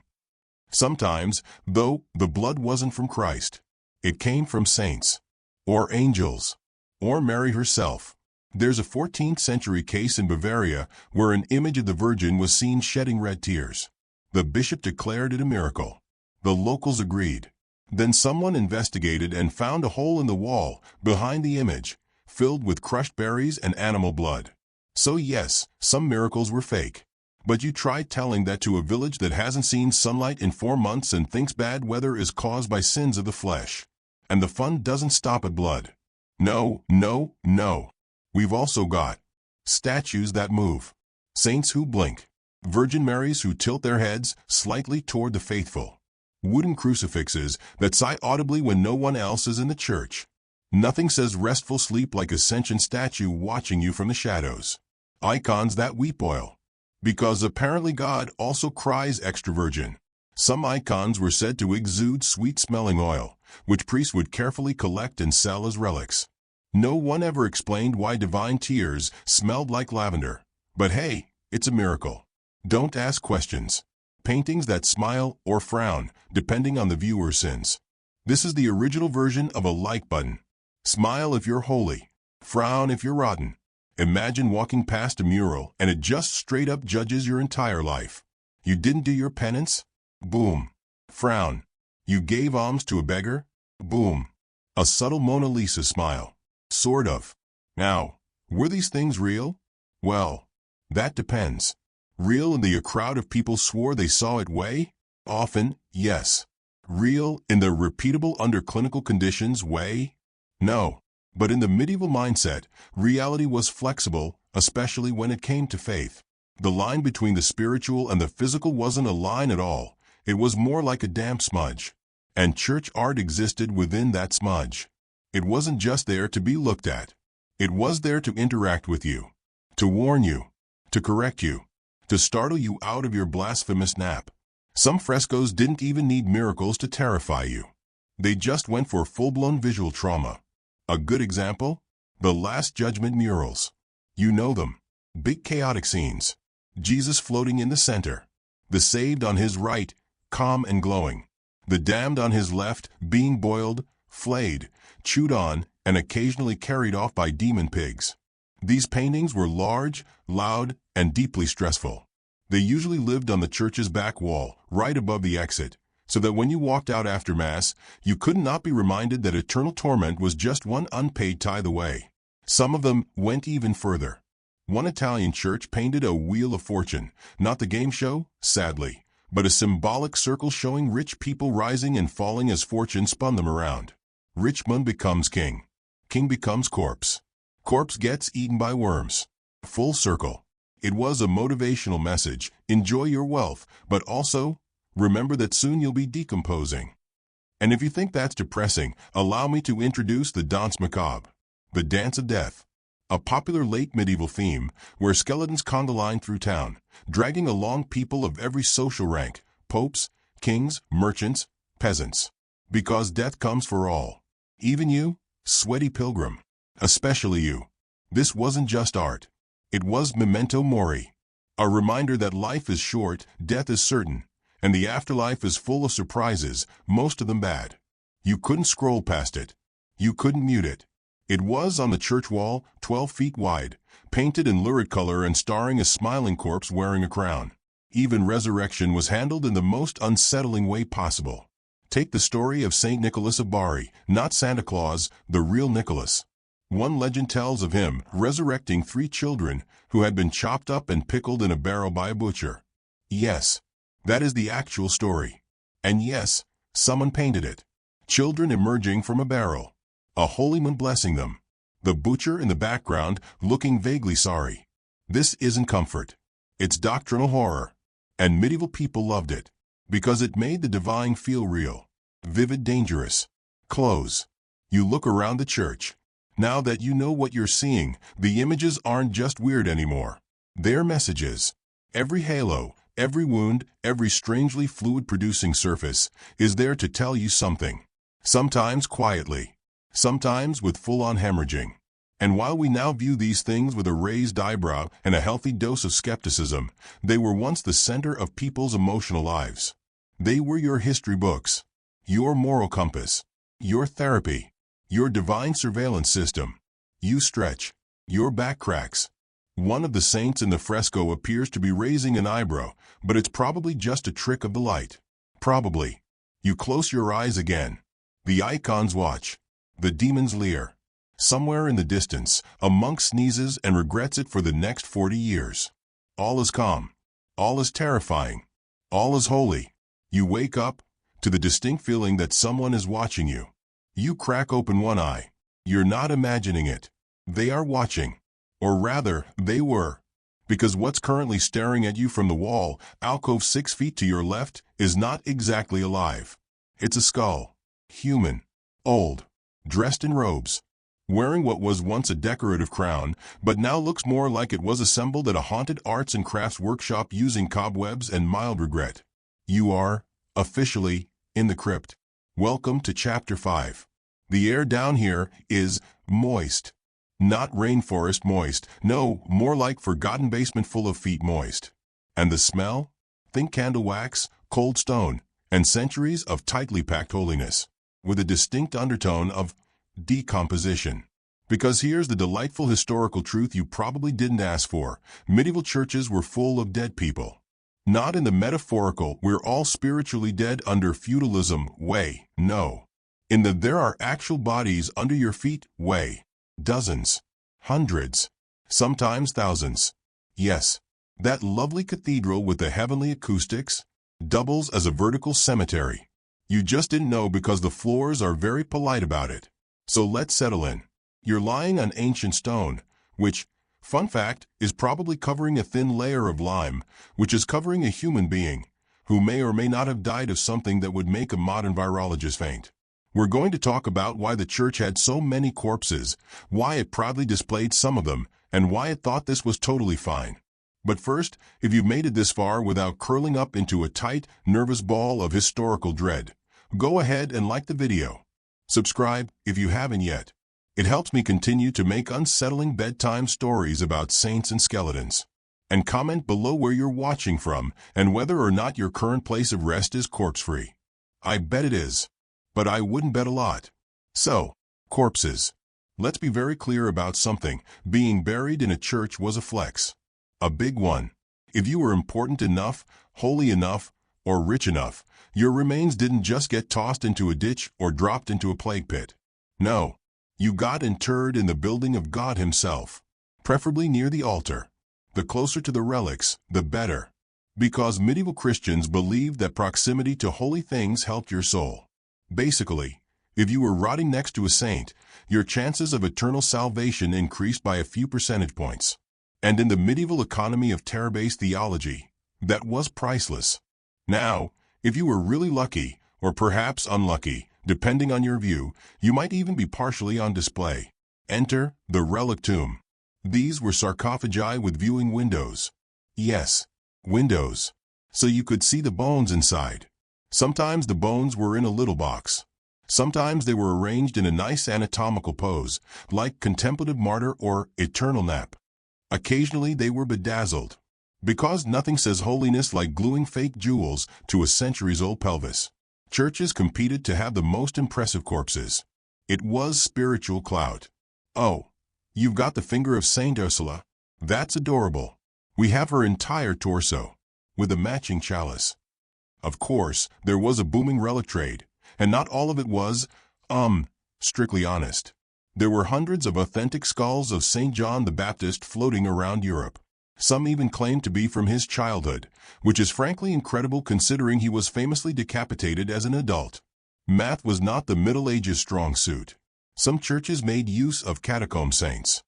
Sometimes, though, the blood wasn't from Christ. It came from saints. Or angels. Or Mary herself. There's a 14th century case in Bavaria where an image of the Virgin was seen shedding red tears. The bishop declared it a miracle. The locals agreed. Then someone investigated and found a hole in the wall behind the image, filled with crushed berries and animal blood. So yes, some miracles were fake. But you try telling that to a village that hasn't seen sunlight in 4 months and thinks bad weather is caused by sins of the flesh. And the fun doesn't stop at blood. No, no, no. We've also got statues that move, saints who blink, Virgin Marys who tilt their heads slightly toward the faithful, wooden crucifixes that sigh audibly when no one else is in the church. Nothing says restful sleep like Ascension statue watching you from the shadows. Icons that weep oil. Because apparently God also cries extra virgin. Some icons were said to exude sweet-smelling oil, which priests would carefully collect and sell as relics. No one ever explained why divine tears smelled like lavender. But hey, it's a miracle. Don't ask questions. Paintings that smile or frown, depending on the viewer's sins. This is the original version of a like button. Smile if you're holy. Frown if you're rotten. Imagine walking past a mural and it just straight up judges your entire life. You didn't do your penance? Boom. Frown. You gave alms to a beggar? Boom. A subtle Mona Lisa smile. Sort of. Now, were these things real? Well, that depends. Real in the a crowd of people swore they saw it way? Often, yes. Real in the repeatable under clinical conditions way? No. But in the medieval mindset, reality was flexible, especially when it came to faith. The line between the spiritual and the physical wasn't a line at all. It was more like a damp smudge. And church art existed within that smudge. It wasn't just there to be looked at. It was there to interact with you, to warn you, to correct you, to startle you out of your blasphemous nap. Some frescoes didn't even need miracles to terrify you. They just went for full-blown visual trauma. A good example? The Last Judgment murals. You know them. Big chaotic scenes. Jesus floating in the center. The saved on his right, calm and glowing. The damned on his left, being boiled, flayed, chewed on, and occasionally carried off by demon pigs. These paintings were large, loud, and deeply stressful. They usually lived on the church's back wall, right above the exit, so that when you walked out after Mass, you could not be reminded that eternal torment was just one unpaid tithe away. Some of them went even further. One Italian church painted a Wheel of Fortune, not the game show, sadly, but a symbolic circle showing rich people rising and falling as fortune spun them around. Rich man becomes king. King becomes corpse. Corpse gets eaten by worms. Full circle. It was a motivational message. Enjoy your wealth, but also, remember that soon you'll be decomposing. And if you think that's depressing, allow me to introduce the Danse Macabre, the Dance of Death. A popular late medieval theme where skeletons conga line through town, dragging along people of every social rank, popes, kings, merchants, peasants. Because death comes for all. Even you, sweaty pilgrim. Especially you. This wasn't just art. It was memento mori. A reminder that life is short, death is certain, and the afterlife is full of surprises, most of them bad. You couldn't scroll past it. You couldn't mute it. It was on the church wall, 12 feet wide, painted in lurid color and starring a smiling corpse wearing a crown. Even resurrection was handled in the most unsettling way possible. Take the story of Saint Nicholas of Bari, not Santa Claus, the real Nicholas. One legend tells of him resurrecting 3 children who had been chopped up and pickled in a barrel by a butcher. Yes, that is the actual story. And yes, someone painted it. Children emerging from a barrel. A holy man blessing them. The butcher in the background looking vaguely sorry. This isn't comfort. It's doctrinal horror. And medieval people loved it. Because it made the divine feel real. Vivid, dangerous. Close. You look around the church. Now that you know what you're seeing, the images aren't just weird anymore. They're messages. Every halo, every wound, every strangely fluid-producing surface is there to tell you something. Sometimes quietly. Sometimes with full-on hemorrhaging. And while we now view these things with a raised eyebrow and a healthy dose of skepticism, they were once the center of people's emotional lives. They were your history books, your moral compass, your therapy, your divine surveillance system. You stretch, your back cracks. One of the saints in the fresco appears to be raising an eyebrow, but it's probably just a trick of the light. Probably. You close your eyes again. The icons watch. The demons leer. Somewhere in the distance, a monk sneezes and regrets it for the next 40 years. All is calm. All is terrifying. All is holy. You wake up to the distinct feeling that someone is watching you. You crack open one eye. You're not imagining it. They are watching. Or rather, they were. Because what's currently staring at you from the wall, alcove 6 feet to your left, is not exactly alive. It's a skull. Human. Old. Dressed in robes. Wearing what was once a decorative crown, but now looks more like it was assembled at a haunted arts and crafts workshop using cobwebs and mild regret. You are, officially, in the crypt. Welcome to Chapter 5. The air down here is moist. Not rainforest moist, no, more like forgotten basement full of feet moist. And the smell? Think candle wax, cold stone, and centuries of tightly packed holiness, with a distinct undertone of decomposition. Because here's the delightful historical truth you probably didn't ask for. Medieval churches were full of dead people. Not in the metaphorical, we're all spiritually dead under feudalism way, no. In the there are actual bodies under your feet way. Dozens. Hundreds. Sometimes thousands. Yes. That lovely cathedral with the heavenly acoustics doubles as a vertical cemetery. You just didn't know because the floors are very polite about it. So let's settle in. You're lying on ancient stone, which, fun fact, is probably covering a thin layer of lime, which is covering a human being, who may or may not have died of something that would make a modern virologist faint. We're going to talk about why the church had so many corpses, why it proudly displayed some of them, and why it thought this was totally fine. But first, if you've made it this far without curling up into a tight, nervous ball of historical dread, go ahead and like the video. Subscribe if you haven't yet. It helps me continue to make unsettling bedtime stories about saints and skeletons. And comment below where you're watching from and whether or not your current place of rest is corpse-free. I bet it is. But I wouldn't bet a lot. So, corpses. Let's be very clear about something. Being buried in a church was a flex. A big one. If you were important enough, holy enough, or rich enough, your remains didn't just get tossed into a ditch or dropped into a plague pit. No. You got interred in the building of God Himself, preferably near the altar. The closer to the relics, the better. Because medieval Christians believed that proximity to holy things helped your soul. Basically, if you were rotting next to a saint, your chances of eternal salvation increased by a few percentage points. And in the medieval economy of terror-based theology, that was priceless. Now, if you were really lucky, or perhaps unlucky, depending on your view, you might even be partially on display. Enter the relic tomb. These were sarcophagi with viewing windows. Yes, windows. So you could see the bones inside. Sometimes the bones were in a little box. Sometimes they were arranged in a nice anatomical pose, like contemplative martyr or eternal nap. Occasionally they were bedazzled. Because nothing says holiness like gluing fake jewels to a centuries-old pelvis. Churches competed to have the most impressive corpses. It was spiritual clout. Oh, you've got the finger of Saint Ursula? That's adorable. We have her entire torso, with a matching chalice. Of course, there was a booming relic trade. And not all of it was, strictly honest. There were hundreds of authentic skulls of St. John the Baptist floating around Europe. Some even claimed to be from his childhood, which is frankly incredible considering he was famously decapitated as an adult. Math was not the Middle Ages' strong suit. Some churches made use of catacomb saints.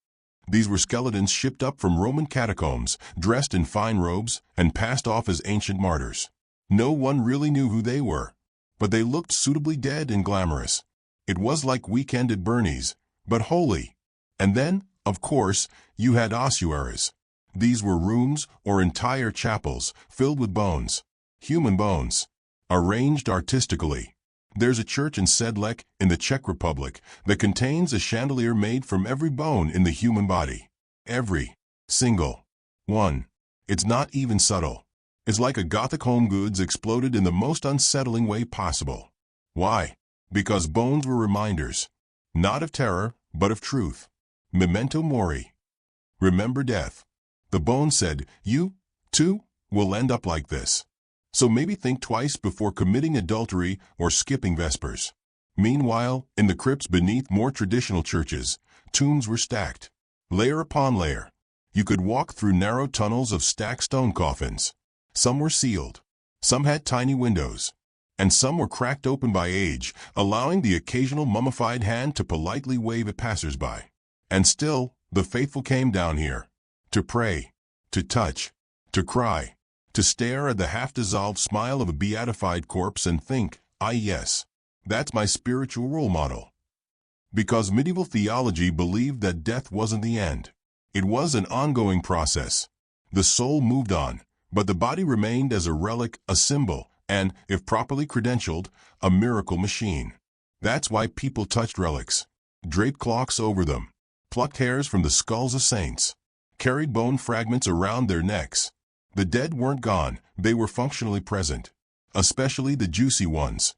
These were skeletons shipped up from Roman catacombs, dressed in fine robes, and passed off as ancient martyrs. No one really knew who they were, but they looked suitably dead and glamorous. It was like Weekend at Bernie's, but holy. And then, of course, you had ossuaries. These were rooms or entire chapels filled with bones, human bones, arranged artistically. There's a church in Sedlec, in the Czech Republic, that contains a chandelier made from every bone in the human body. Every single one. It's not even subtle. It's like a Gothic home goods exploded in the most unsettling way possible. Why? Because bones were reminders, not of terror, but of truth. Memento mori. Remember death. The bone said, you, too, will end up like this. So maybe think twice before committing adultery or skipping Vespers. Meanwhile, in the crypts beneath more traditional churches, tombs were stacked, layer upon layer. You could walk through narrow tunnels of stacked stone coffins. Some were sealed, some had tiny windows, and some were cracked open by age, allowing the occasional mummified hand to politely wave at passers-by. And still, the faithful came down here, to pray, to touch, to cry, to stare at the half-dissolved smile of a beatified corpse and think, ah yes, that's my spiritual role model. Because medieval theology believed that death wasn't the end. It was an ongoing process. The soul moved on, but the body remained as a relic, a symbol, and, if properly credentialed, a miracle machine. That's why people touched relics, draped cloths over them, plucked hairs from the skulls of saints, carried bone fragments around their necks. The dead weren't gone, they were functionally present, especially the juicy ones.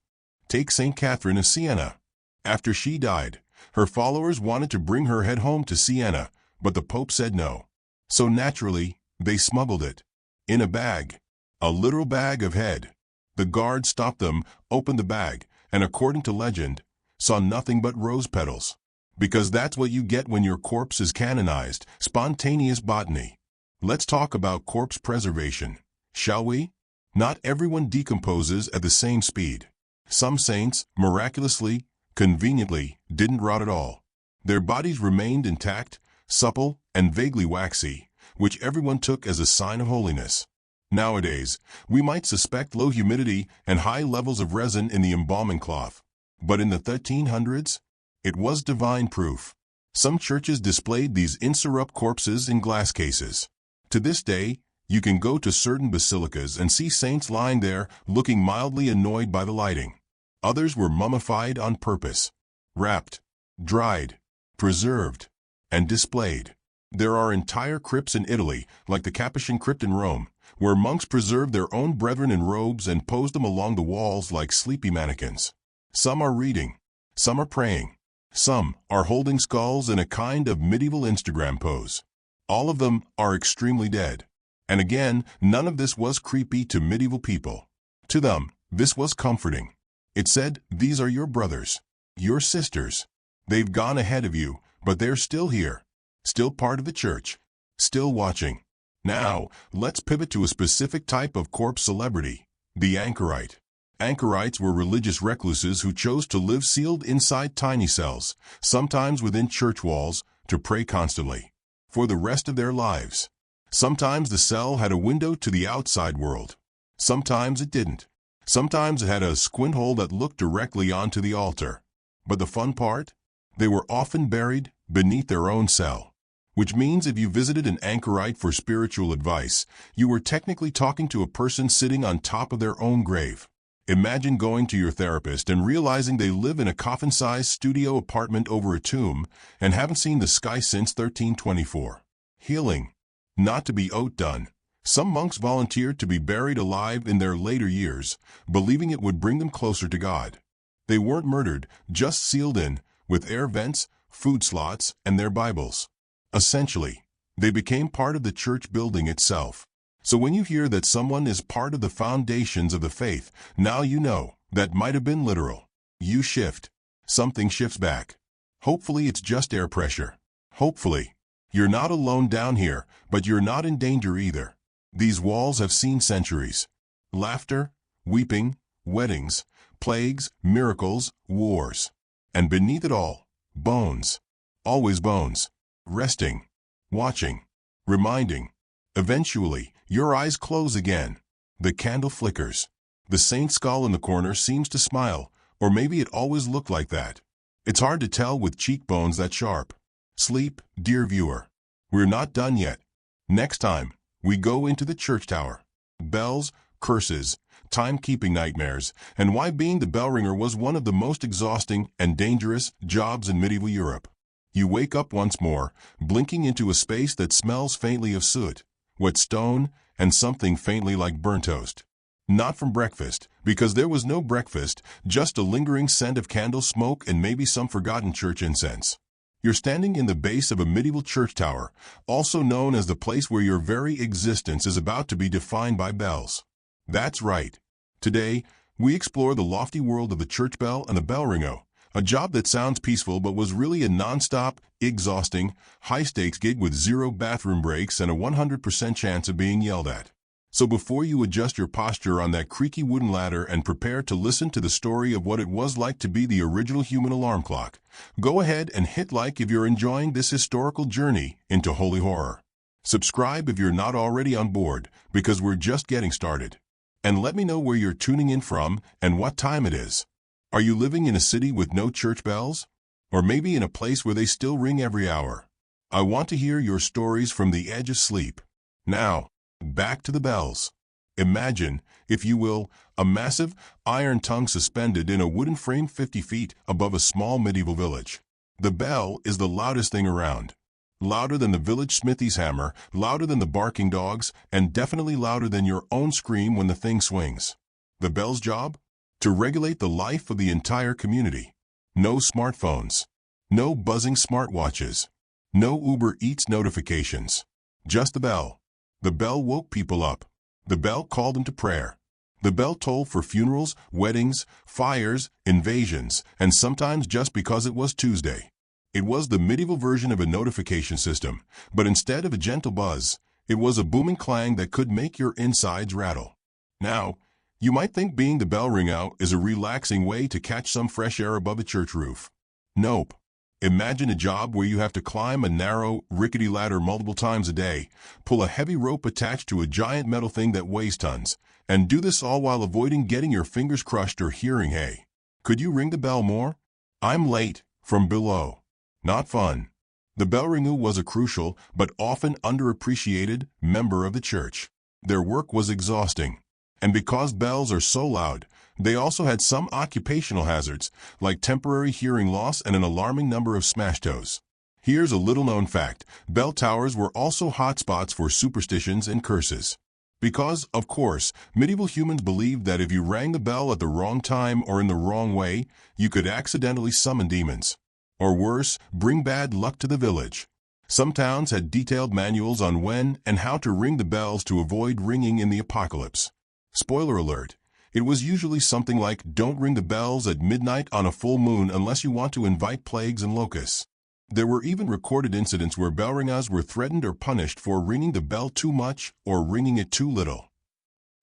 Take St. Catherine of Siena. After she died, her followers wanted to bring her head home to Siena, but the Pope said no. So naturally, they smuggled it. In a bag. A literal bag of head. The guard stopped them, opened the bag, and according to legend, saw nothing but rose petals. Because that's what you get when your corpse is canonized, spontaneous botany. Let's talk about corpse preservation, shall we? Not everyone decomposes at the same speed. Some saints, miraculously, conveniently, didn't rot at all. Their bodies remained intact, supple, and vaguely waxy, which everyone took as a sign of holiness. Nowadays, we might suspect low humidity and high levels of resin in the embalming cloth. But in the 1300s, it was divine proof. Some churches displayed these insurrupt corpses in glass cases. To this day, you can go to certain basilicas and see saints lying there looking mildly annoyed by the lighting. Others were mummified on purpose, wrapped, dried, preserved, and displayed. There are entire crypts in Italy, like the Capuchin crypt in Rome, where monks preserved their own brethren in robes and posed them along the walls like sleepy mannequins. Some are reading, some are praying, some are holding skulls in a kind of medieval Instagram pose. All of them are extremely dead. And again, none of this was creepy to medieval people. To them, this was comforting. It said, these are your brothers, your sisters. They've gone ahead of you, but they're still here, still part of the church, still watching. Now, let's pivot to a specific type of corpse celebrity, the anchorite. Anchorites were religious recluses who chose to live sealed inside tiny cells, sometimes within church walls, to pray constantly. For the rest of their lives. Sometimes the cell had a window to the outside world. Sometimes it didn't. Sometimes it had a squint hole that looked directly onto the altar. But the fun part? They were often buried beneath their own cell. Which means if you visited an anchorite for spiritual advice, you were technically talking to a person sitting on top of their own grave. Imagine going to your therapist and realizing they live in a coffin-sized studio apartment over a tomb and haven't seen the sky since 1324. Healing. Not to be outdone, some monks volunteered to be buried alive in their later years, believing it would bring them closer to God. They weren't murdered, just sealed in, with air vents, food slots, and their Bibles. Essentially, they became part of the church building itself. So when you hear that someone is part of the foundations of the faith, now you know that might have been literal. You shift. Something shifts back. Hopefully it's just air pressure. Hopefully. You're not alone down here, but you're not in danger either. These walls have seen centuries. Laughter, weeping, weddings, plagues, miracles, wars. And beneath it all, bones. Always bones. Resting. Watching. Reminding. Eventually, your eyes close again. The candle flickers. The saint's skull in the corner seems to smile, or maybe it always looked like that. It's hard to tell with cheekbones that sharp. Sleep, dear viewer. We're not done yet. Next time, we go into the church tower. Bells, curses, timekeeping nightmares, and why being the bell ringer was one of the most exhausting and dangerous jobs in medieval Europe. You wake up once more, blinking into a space that smells faintly of soot, wet stone, and something faintly like burnt toast. Not from breakfast, because there was no breakfast, just a lingering scent of candle smoke and maybe some forgotten church incense. You're standing in the base of a medieval church tower, also known as the place where your very existence is about to be defined by bells. That's right. Today, we explore the lofty world of the church bell and the bell ringer, a job that sounds peaceful but was really a non-stop, exhausting, high-stakes gig with 0 bathroom breaks and a 100% chance of being yelled at. So before you adjust your posture on that creaky wooden ladder and prepare to listen to the story of what it was like to be the original human alarm clock, go ahead and hit like if you're enjoying this historical journey into holy horror. Subscribe if you're not already on board, because we're just getting started. And let me know where you're tuning in from and what time it is. Are you living in a city with no church bells? Or maybe in a place where they still ring every hour? I want to hear your stories from the edge of sleep. Now, back to the bells. Imagine, if you will, a massive iron tongue suspended in a wooden frame 50 feet above a small medieval village. The bell is the loudest thing around. Louder than the village smithy's hammer, louder than the barking dogs, and definitely louder than your own scream when the thing swings. The bell's job? To regulate the life of the entire community. No smartphones. No buzzing smartwatches. No Uber Eats notifications. Just the bell. The bell woke people up. The bell called them to prayer. The bell tolled for funerals, weddings, fires, invasions, and sometimes just because it was Tuesday. It was the medieval version of a notification system, but instead of a gentle buzz, it was a booming clang that could make your insides rattle. Now, you might think being the bell ringer is a relaxing way to catch some fresh air above a church roof. Nope. Imagine a job where you have to climb a narrow, rickety ladder multiple times a day, pull a heavy rope attached to a giant metal thing that weighs tons, and do this all while avoiding getting your fingers crushed or hearing, "Hey, could you ring the bell more? I'm late," from below. Not fun. The bell ringer was a crucial, but often underappreciated, member of the church. Their work was exhausting. And because bells are so loud, they also had some occupational hazards, like temporary hearing loss and an alarming number of smash toes. Here's a little-known fact. Bell towers were also hotspots for superstitions and curses. Because, of course, medieval humans believed that if you rang the bell at the wrong time or in the wrong way, you could accidentally summon demons. Or worse, bring bad luck to the village. Some towns had detailed manuals on when and how to ring the bells to avoid ringing in the apocalypse. Spoiler alert, it was usually something like, "Don't ring the bells at midnight on a full moon unless you want to invite plagues and locusts." There were even recorded incidents where bell ringers were threatened or punished for ringing the bell too much or ringing it too little.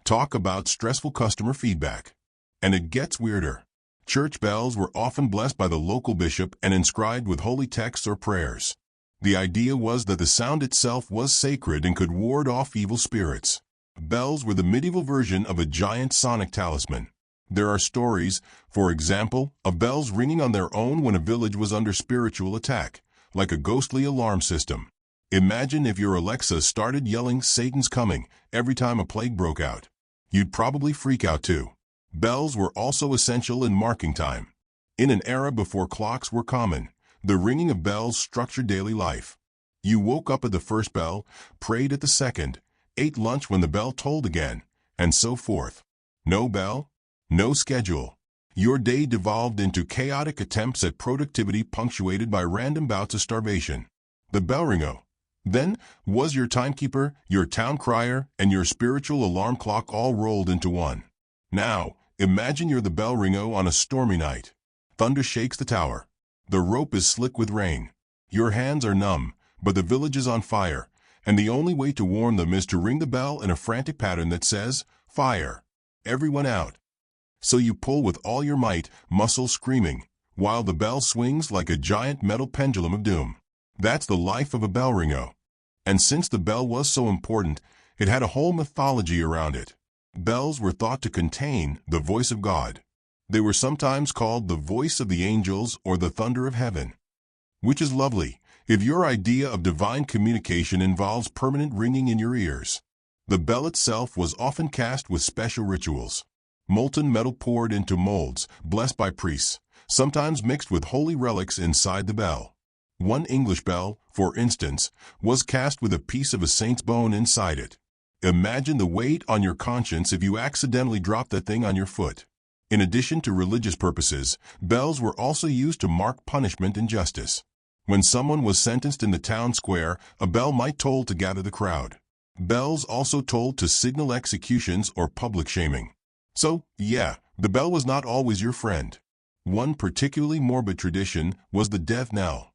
Talk about stressful customer feedback. And it gets weirder. Church bells were often blessed by the local bishop and inscribed with holy texts or prayers. The idea was that the sound itself was sacred and could ward off evil spirits. Bells were the medieval version of a giant sonic talisman. There are stories, for example, of bells ringing on their own when a village was under spiritual attack, like a ghostly alarm system. Imagine if your Alexa started yelling "Satan's coming" every time a plague broke out. You'd probably freak out too. Bells were also essential in marking time. In an era before clocks were common, the ringing of bells structured daily life. You woke up at the first bell, prayed at the second, ate lunch when the bell tolled again, and so forth. No bell? No schedule. Your day devolved into chaotic attempts at productivity punctuated by random bouts of starvation. The bell ringer, then, was your timekeeper, your town crier, and your spiritual alarm clock all rolled into one. Now, imagine you're the bell ringer on a stormy night. Thunder shakes the tower. The rope is slick with rain. Your hands are numb, but the village is on fire, and the only way to warn them is to ring the bell in a frantic pattern that says, "Fire! Everyone out!" So you pull with all your might, muscles screaming, while the bell swings like a giant metal pendulum of doom. That's the life of a bell ringo. And since the bell was so important, it had a whole mythology around it. Bells were thought to contain the voice of God. They were sometimes called the voice of the angels or the thunder of heaven. Which is lovely, if your idea of divine communication involves permanent ringing in your ears. The bell itself was often cast with special rituals. Molten metal poured into molds, blessed by priests, sometimes mixed with holy relics inside the bell. One English bell, for instance, was cast with a piece of a saint's bone inside it. Imagine the weight on your conscience if you accidentally dropped that thing on your foot. In addition to religious purposes, bells were also used to mark punishment and justice. When someone was sentenced in the town square, a bell might toll to gather the crowd. Bells also tolled to signal executions or public shaming. So, yeah, the bell was not always your friend. One particularly morbid tradition was the death knell.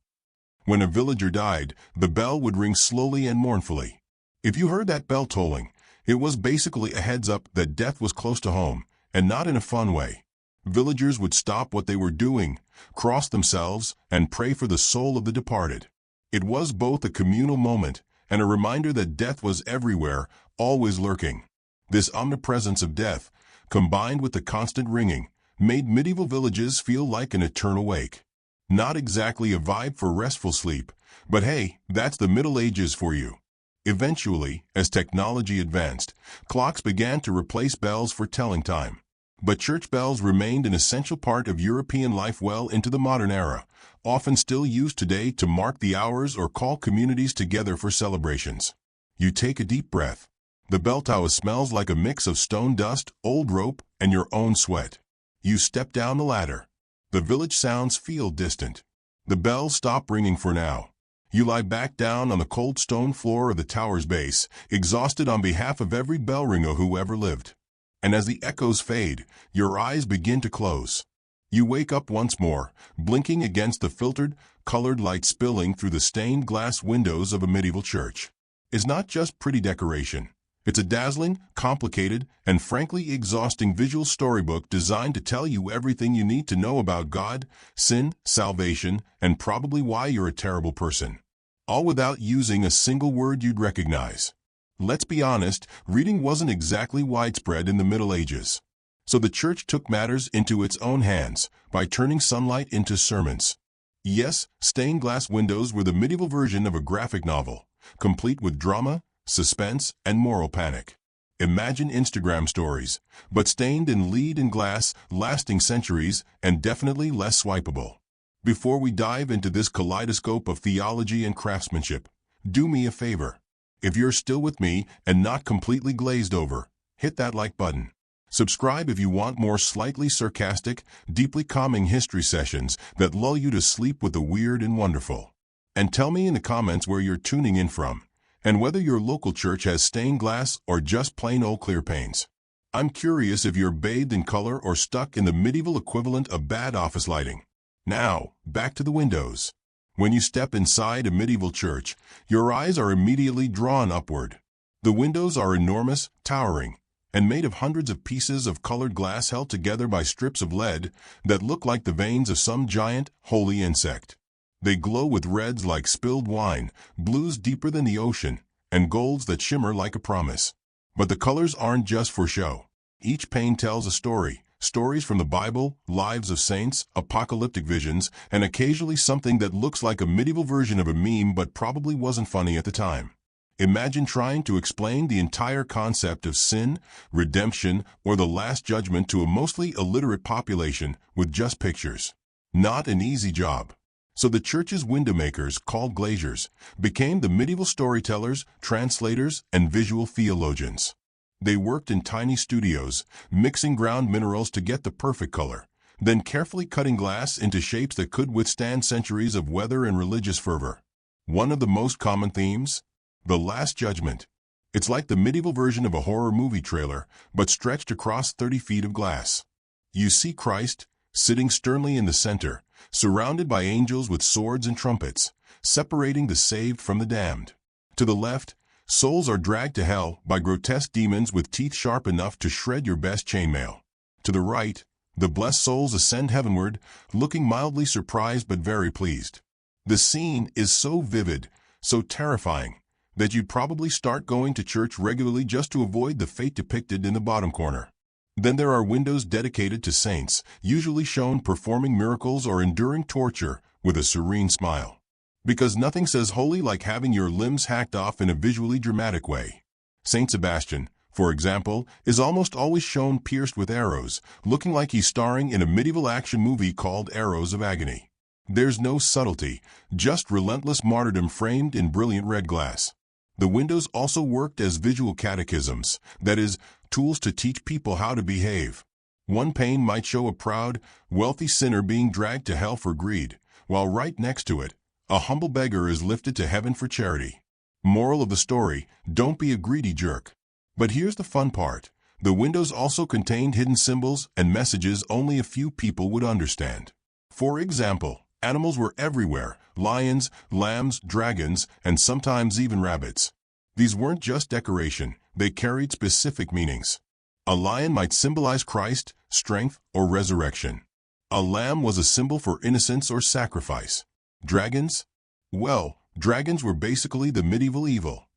When a villager died, the bell would ring slowly and mournfully. If you heard that bell tolling, it was basically a heads-up that death was close to home, and not in a fun way. Villagers would stop what they were doing, cross themselves, and pray for the soul of the departed. It was both a communal moment and a reminder that death was everywhere, always lurking. This omnipresence of death, combined with the constant ringing, made medieval villages feel like an eternal wake. Not exactly a vibe for restful sleep, but hey, that's the Middle Ages for you. Eventually, as technology advanced, clocks began to replace bells for telling time. But church bells remained an essential part of European life well into the modern era, often still used today to mark the hours or call communities together for celebrations. You take a deep breath. The bell tower smells like a mix of stone dust, old rope, and your own sweat. You step down the ladder. The village sounds feel distant. The bells stop ringing for now. You lie back down on the cold stone floor of the tower's base, exhausted on behalf of every bell ringer who ever lived. And as the echoes fade, your eyes begin to close. You wake up once more, blinking against the filtered, colored light spilling through the stained glass windows of a medieval church. It's not just pretty decoration. It's a dazzling, complicated, and frankly exhausting visual storybook designed to tell you everything you need to know about God, sin, salvation, and probably why you're a terrible person. All without using a single word you'd recognize. Let's be honest, reading wasn't exactly widespread in the Middle Ages. So the church took matters into its own hands by turning sunlight into sermons. Yes, stained glass windows were the medieval version of a graphic novel, complete with drama, suspense, and moral panic. Imagine Instagram stories, but stained in lead and glass, lasting centuries, and definitely less swipeable. Before we dive into this kaleidoscope of theology and craftsmanship, do me a favor. If you're still with me and not completely glazed over, hit that like button. Subscribe if you want more slightly sarcastic, deeply calming history sessions that lull you to sleep with the weird and wonderful. And tell me in the comments where you're tuning in from, and whether your local church has stained glass or just plain old clear panes. I'm curious if you're bathed in color or stuck in the medieval equivalent of bad office lighting. Now, back to the windows. When you step inside a medieval church, your eyes are immediately drawn upward. The windows are enormous, towering, and made of hundreds of pieces of colored glass held together by strips of lead that look like the veins of some giant, holy insect. They glow with reds like spilled wine, blues deeper than the ocean, and golds that shimmer like a promise. But the colors aren't just for show. Each pane tells a story. Stories from the Bible, lives of saints, apocalyptic visions, and occasionally something that looks like a medieval version of a meme but probably wasn't funny at the time. Imagine trying to explain the entire concept of sin, redemption, or the Last Judgment to a mostly illiterate population with just pictures. Not an easy job. So the church's window makers, called glaziers, became the medieval storytellers, translators, and visual theologians. They worked in tiny studios, mixing ground minerals to get the perfect color, then carefully cutting glass into shapes that could withstand centuries of weather and religious fervor. One of the most common themes? The Last Judgment. It's like the medieval version of a horror movie trailer, but stretched across 30 feet of glass. You see Christ, sitting sternly in the center, surrounded by angels with swords and trumpets, separating the saved from the damned. To the left, souls are dragged to hell by grotesque demons with teeth sharp enough to shred your best chainmail. To the right, the blessed souls ascend heavenward, looking mildly surprised but very pleased. The scene is so vivid, so terrifying, that you'd probably start going to church regularly just to avoid the fate depicted in the bottom corner. Then there are windows dedicated to saints, usually shown performing miracles or enduring torture with a serene smile. Because nothing says holy like having your limbs hacked off in a visually dramatic way. Saint Sebastian, for example, is almost always shown pierced with arrows, looking like he's starring in a medieval action movie called Arrows of Agony. There's no subtlety, just relentless martyrdom framed in brilliant red glass. The windows also worked as visual catechisms, that is, tools to teach people how to behave. One pane might show a proud, wealthy sinner being dragged to hell for greed, while right next to it, a humble beggar is lifted to heaven for charity. Moral of the story, don't be a greedy jerk. But here's the fun part. The windows also contained hidden symbols and messages only a few people would understand. For example, animals were everywhere: lions, lambs, dragons, and sometimes even rabbits. These weren't just decoration, they carried specific meanings. A lion might symbolize Christ, strength, or resurrection. A lamb was a symbol for innocence or sacrifice. Dragons? Well, dragons were basically the medieval evil.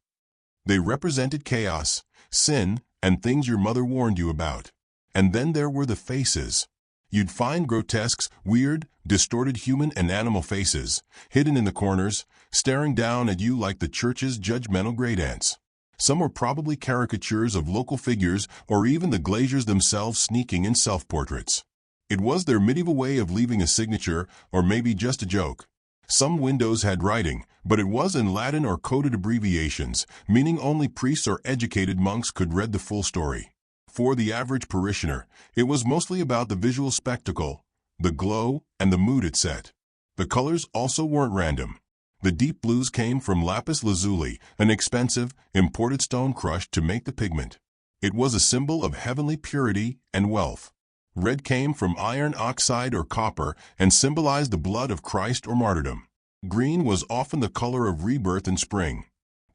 They represented chaos, sin, and things your mother warned you about. And then there were the faces. You'd find grotesques, weird, distorted human and animal faces, hidden in the corners, staring down at you like the church's judgmental great aunts. Some were probably caricatures of local figures or even the glaziers themselves sneaking in self-portraits. It was their medieval way of leaving a signature, or maybe just a joke. Some windows had writing, but it was in Latin or coded abbreviations, meaning only priests or educated monks could read the full story. For the average parishioner, it was mostly about the visual spectacle, the glow, and the mood it set. The colors also weren't random. The deep blues came from lapis lazuli, an expensive, imported stone crushed to make the pigment. It was a symbol of heavenly purity and wealth. Red came from iron oxide or copper and symbolized the blood of Christ or martyrdom. Green was often the color of rebirth and spring.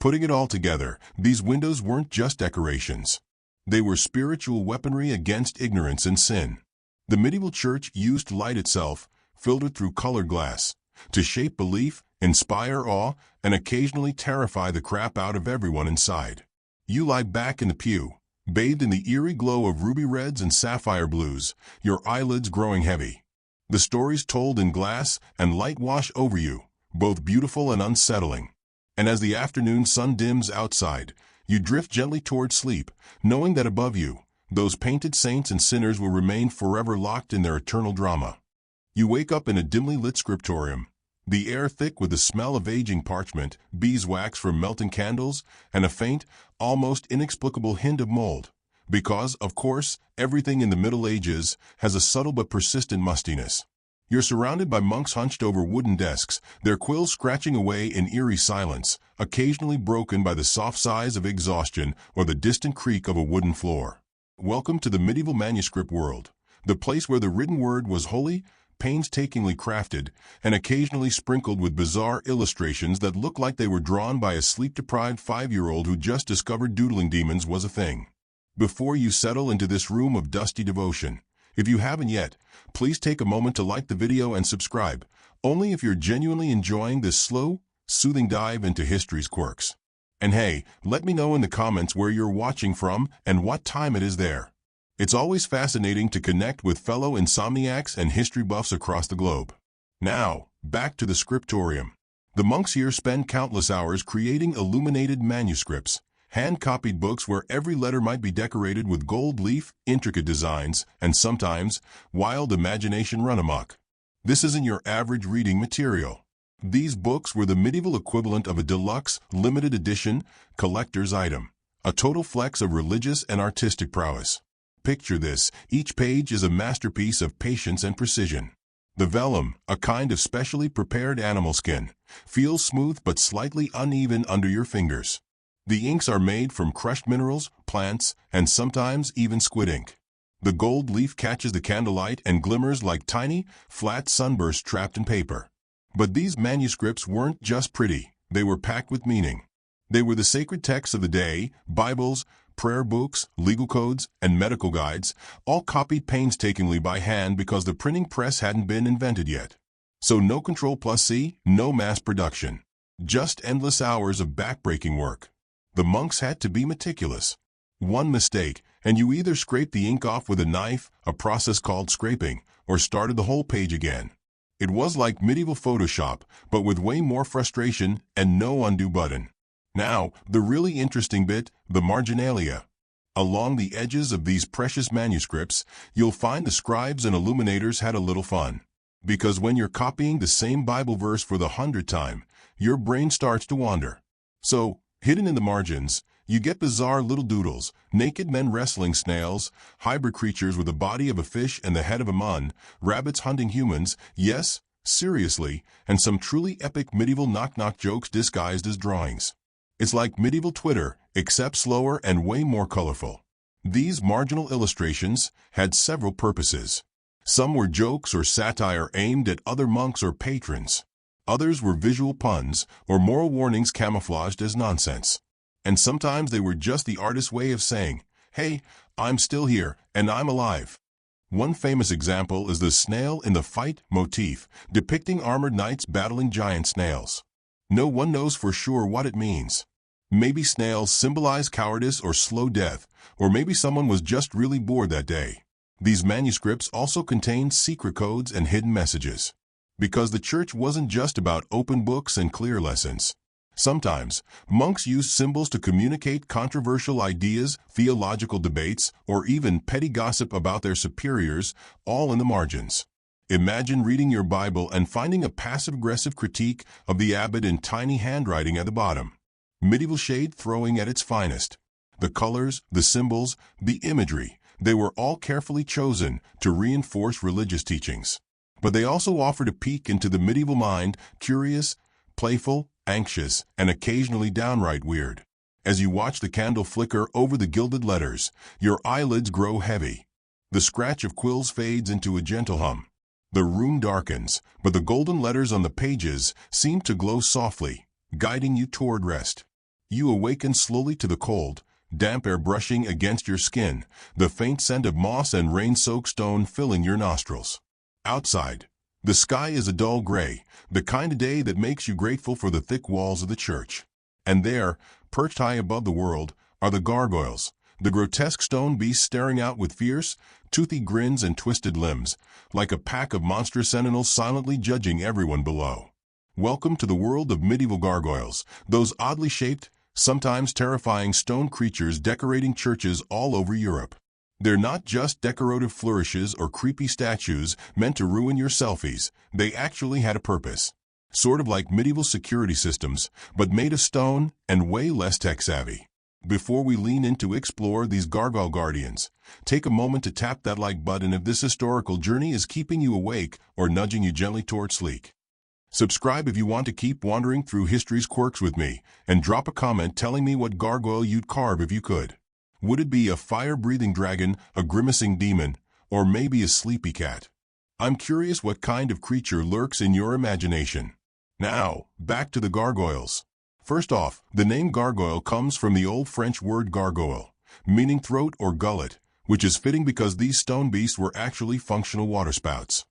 Putting it all together, these windows weren't just decorations. They were spiritual weaponry against ignorance and sin. The medieval church used light itself, filtered through colored glass, to shape belief, inspire awe, and occasionally terrify the crap out of everyone inside. You lie back in the pew, bathed in the eerie glow of ruby reds and sapphire blues, your eyelids growing heavy. The stories told in glass and light wash over you, both beautiful and unsettling. And as the afternoon sun dims outside, you drift gently toward sleep, knowing that above you, those painted saints and sinners will remain forever locked in their eternal drama. You wake up in a dimly lit scriptorium, the air thick with the smell of aging parchment, beeswax from melting candles, and a faint, almost inexplicable hint of mold. Because, of course, everything in the Middle Ages has a subtle but persistent mustiness. You're surrounded by monks hunched over wooden desks, their quills scratching away in eerie silence, occasionally broken by the soft sighs of exhaustion or the distant creak of a wooden floor. Welcome to the medieval manuscript world, the place where the written word was holy, painstakingly crafted, and occasionally sprinkled with bizarre illustrations that looked like they were drawn by a sleep-deprived 5-year-old who just discovered doodling demons was a thing. Before you settle into this room of dusty devotion, if you haven't yet, please take a moment to like the video and subscribe, only if you're genuinely enjoying this slow, soothing dive into history's quirks. And hey, let me know in the comments where you're watching from and what time it is there. It's always fascinating to connect with fellow insomniacs and history buffs across the globe. Now, back to the scriptorium. The monks here spend countless hours creating illuminated manuscripts, hand-copied books where every letter might be decorated with gold leaf, intricate designs, and sometimes, wild imagination run amok. This isn't your average reading material. These books were the medieval equivalent of a deluxe, limited edition, collector's item, a total flex of religious and artistic prowess. Picture this, each page is a masterpiece of patience and precision. The vellum, a kind of specially prepared animal skin, feels smooth but slightly uneven under your fingers. The inks are made from crushed minerals, plants, and sometimes even squid ink. The gold leaf catches the candlelight and glimmers like tiny, flat sunbursts trapped in paper. But these manuscripts weren't just pretty, they were packed with meaning. They were the sacred texts of the day, Bibles, prayer books, legal codes, and medical guides, all copied painstakingly by hand because the printing press hadn't been invented yet. So no Ctrl+C, no mass production. Just endless hours of backbreaking work. The monks had to be meticulous. One mistake, and you either scraped the ink off with a knife, a process called scraping, or started the whole page again. It was like medieval Photoshop, but with way more frustration and no undo button. Now, the really interesting bit, the marginalia. Along the edges of these precious manuscripts, you'll find the scribes and illuminators had a little fun. Because when you're copying the same Bible verse for the 100th time, your brain starts to wander. So, hidden in the margins, you get bizarre little doodles, naked men wrestling snails, hybrid creatures with the body of a fish and the head of a mun, rabbits hunting humans, yes, seriously, and some truly epic medieval knock-knock jokes disguised as drawings. It's like medieval Twitter, except slower and way more colorful. These marginal illustrations had several purposes. Some were jokes or satire aimed at other monks or patrons. Others were visual puns or moral warnings camouflaged as nonsense. And sometimes they were just the artist's way of saying, "Hey, I'm still here, and I'm alive." One famous example is the snail in the fight motif, depicting armored knights battling giant snails. No one knows for sure what it means. Maybe snails symbolize cowardice or slow death, or maybe someone was just really bored that day. These manuscripts also contained secret codes and hidden messages. Because the church wasn't just about open books and clear lessons. Sometimes, monks used symbols to communicate controversial ideas, theological debates, or even petty gossip about their superiors, all in the margins. Imagine reading your Bible and finding a passive-aggressive critique of the abbot in tiny handwriting at the bottom. Medieval shade throwing at its finest. The colors, the symbols, the imagery, they were all carefully chosen to reinforce religious teachings. But they also offered a peek into the medieval mind, curious, playful, anxious, and occasionally downright weird. As you watch the candle flicker over the gilded letters, your eyelids grow heavy. The scratch of quills fades into a gentle hum. The room darkens, but the golden letters on the pages seem to glow softly, guiding you toward rest. You awaken slowly to the cold, damp air brushing against your skin, the faint scent of moss and rain-soaked stone filling your nostrils. Outside, the sky is a dull gray, the kind of day that makes you grateful for the thick walls of the church. And there, perched high above the world, are the gargoyles, the grotesque stone beasts staring out with fierce, toothy grins and twisted limbs, like a pack of monstrous sentinels silently judging everyone below. Welcome to the world of medieval gargoyles, those oddly shaped, sometimes terrifying stone creatures decorating churches all over Europe. They're not just decorative flourishes or creepy statues meant to ruin your selfies, they actually had a purpose. Sort of like medieval security systems, but made of stone and way less tech-savvy. Before we lean in to explore these gargoyle guardians, take a moment to tap that like button if this historical journey is keeping you awake or nudging you gently toward sleep. Subscribe if you want to keep wandering through history's quirks with me, and drop a comment telling me what gargoyle you'd carve if you could. Would it be a fire-breathing dragon, a grimacing demon, or maybe a sleepy cat? I'm curious what kind of creature lurks in your imagination. Now, back to the gargoyles. First off, the name gargoyle comes from the old French word gargoyle, meaning throat or gullet, which is fitting because these stone beasts were actually functional waterspouts.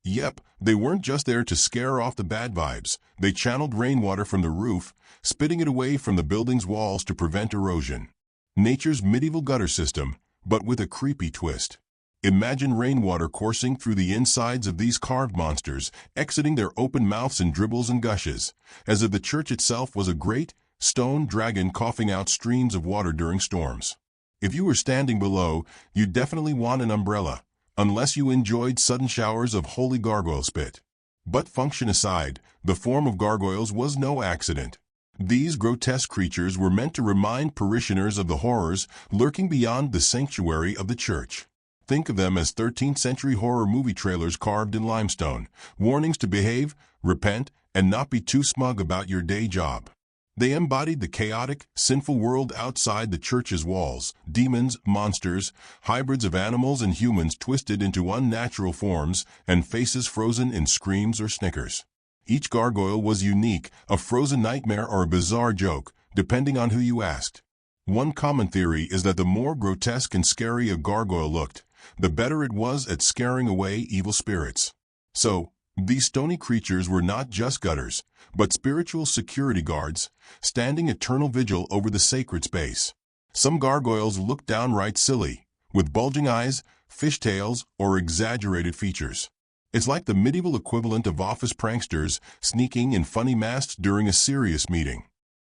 Yep, they weren't just there to scare off the bad vibes. They channeled rainwater from the roof, spitting it away from the building's walls to prevent erosion. Nature's medieval gutter system, but with a creepy twist. Imagine rainwater coursing through the insides of these carved monsters, exiting their open mouths in dribbles and gushes, as if the church itself was a great, stone dragon coughing out streams of water during storms. If you were standing below, you'd definitely want an umbrella, unless you enjoyed sudden showers of holy gargoyle spit. But function aside, the form of gargoyles was no accident. These grotesque creatures were meant to remind parishioners of the horrors lurking beyond the sanctuary of the church. Think of them as 13th century horror movie trailers carved in limestone, warnings to behave, repent, and not be too smug about your day job. They embodied the chaotic, sinful world outside the church's walls: demons, monsters, hybrids of animals and humans twisted into unnatural forms, and faces frozen in screams or snickers. Each gargoyle was unique, a frozen nightmare or a bizarre joke, depending on who you asked. One common theory is that the more grotesque and scary a gargoyle looked, the better it was at scaring away evil spirits. So, these stony creatures were not just gutters, but spiritual security guards, standing eternal vigil over the sacred space. Some gargoyles looked downright silly, with bulging eyes, fishtails, or exaggerated features. It's like the medieval equivalent of office pranksters sneaking in funny masks during a serious meeting.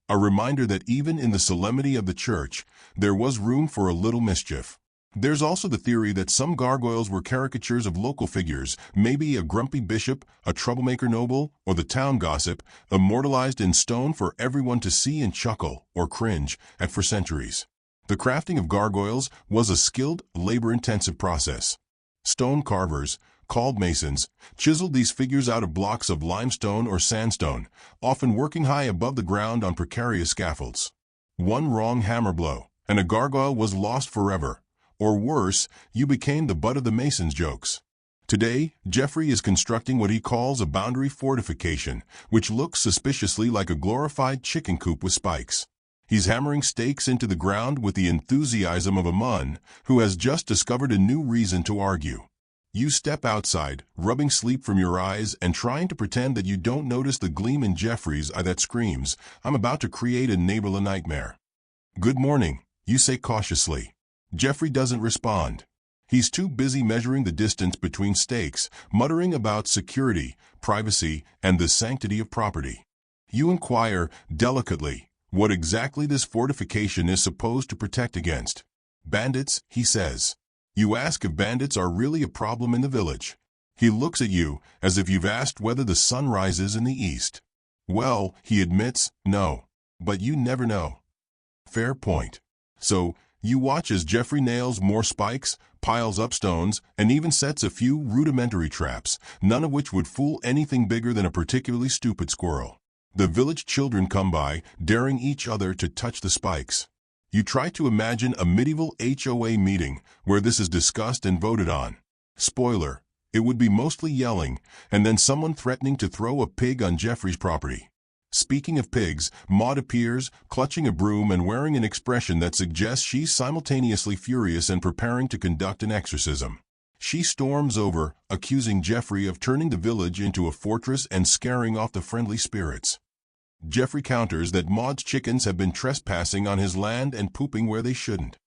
A reminder that even in the solemnity of the church, there was room for a little mischief. There's also the theory that some gargoyles were caricatures of local figures, maybe a grumpy bishop, a troublemaker noble, or the town gossip, immortalized in stone for everyone to see and chuckle, or cringe, at for centuries. The crafting of gargoyles was a skilled, labor-intensive process. Stone carvers, called masons, chiseled these figures out of blocks of limestone or sandstone, often working high above the ground on precarious scaffolds. One wrong hammer blow, and a gargoyle was lost forever. Or worse, you became the butt of the mason's jokes. Today, Jeffrey is constructing what he calls a boundary fortification, which looks suspiciously like a glorified chicken coop with spikes. He's hammering stakes into the ground with the enthusiasm of a mun who has just discovered a new reason to argue. You step outside, rubbing sleep from your eyes and trying to pretend that you don't notice the gleam in Jeffrey's eye that screams, "I'm about to create a neighborly nightmare." "Good morning," you say cautiously. Jeffrey doesn't respond. He's too busy measuring the distance between stakes, muttering about security, privacy, and the sanctity of property. You inquire, delicately, what exactly this fortification is supposed to protect against. "Bandits," he says. You ask if bandits are really a problem in the village. He looks at you, as if you've asked whether the sun rises in the east. Well, he admits, no. But you never know. Fair point. So, you watch as Jeffrey nails more spikes, piles up stones, and even sets a few rudimentary traps, none of which would fool anything bigger than a particularly stupid squirrel. The village children come by, daring each other to touch the spikes. You try to imagine a medieval HOA meeting where this is discussed and voted on. Spoiler, it would be mostly yelling, and then someone threatening to throw a pig on Jeffrey's property. Speaking of pigs, Maud appears, clutching a broom and wearing an expression that suggests she's simultaneously furious and preparing to conduct an exorcism. She storms over, accusing Jeffrey of turning the village into a fortress and scaring off the friendly spirits. Jeffrey counters that Maud's chickens have been trespassing on his land and pooping where they shouldn't.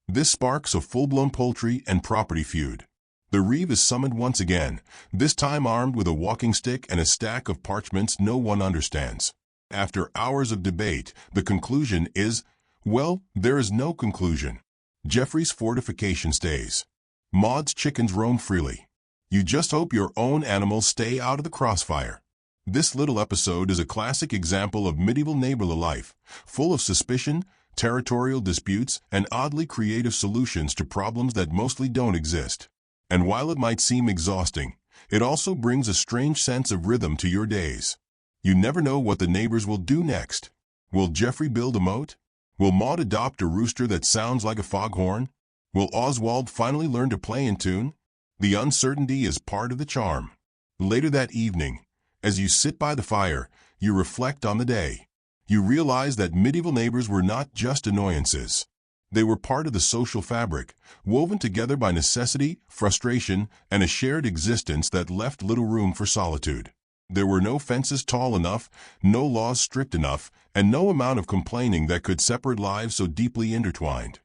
This sparks a full-blown poultry and property feud. The Reeve is summoned once again, this time armed with a walking stick and a stack of parchments no one understands. After hours of debate, the conclusion is, well, there is no conclusion. Jeffrey's fortification stays. Maud's chickens roam freely. You just hope your own animals stay out of the crossfire. This little episode is a classic example of medieval neighborly life, full of suspicion, territorial disputes, and oddly creative solutions to problems that mostly don't exist. And while it might seem exhausting, it also brings a strange sense of rhythm to your days. You never know what the neighbors will do next. Will Jeffrey build a moat? Will Maud adopt a rooster that sounds like a foghorn? Will Oswald finally learn to play in tune? The uncertainty is part of the charm. Later that evening, as you sit by the fire, you reflect on the day. You realize that medieval neighbors were not just annoyances. They were part of the social fabric, woven together by necessity, frustration, and a shared existence that left little room for solitude. There were no fences tall enough, no laws strict enough, and no amount of complaining that could separate lives so deeply intertwined.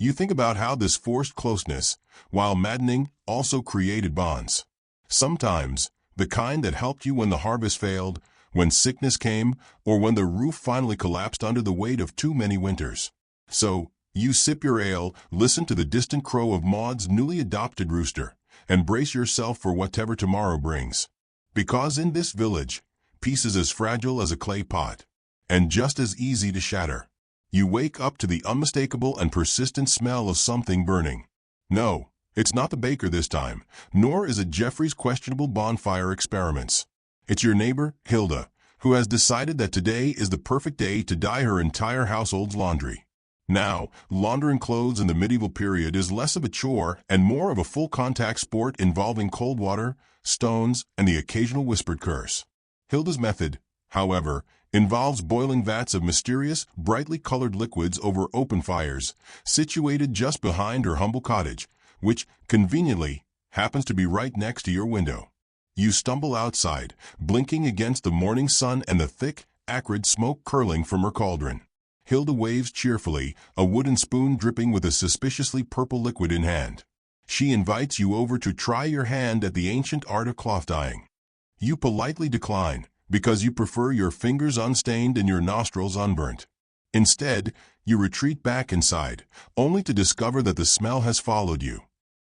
You think about how this forced closeness, while maddening, also created bonds. Sometimes, the kind that helped you when the harvest failed, when sickness came, or when the roof finally collapsed under the weight of too many winters. So, you sip your ale, listen to the distant crow of Maud's newly adopted rooster, and brace yourself for whatever tomorrow brings. Because in this village, peace is as fragile as a clay pot, and just as easy to shatter. You wake up to the unmistakable and persistent smell of something burning. No, it's not the baker this time, nor is it Jeffrey's questionable bonfire experiments. It's your neighbor, Hilda, who has decided that today is the perfect day to dye her entire household's laundry. Now, laundering clothes in the medieval period is less of a chore and more of a full-contact sport involving cold water, stones, and the occasional whispered curse. Hilda's method, however, involves boiling vats of mysterious, brightly colored liquids over open fires, situated just behind her humble cottage, which, conveniently, happens to be right next to your window. You stumble outside, blinking against the morning sun and the thick, acrid smoke curling from her cauldron. Hilda waves cheerfully, a wooden spoon dripping with a suspiciously purple liquid in hand. She invites you over to try your hand at the ancient art of cloth dyeing. You politely decline, because you prefer your fingers unstained and your nostrils unburnt. Instead, you retreat back inside, only to discover that the smell has followed you.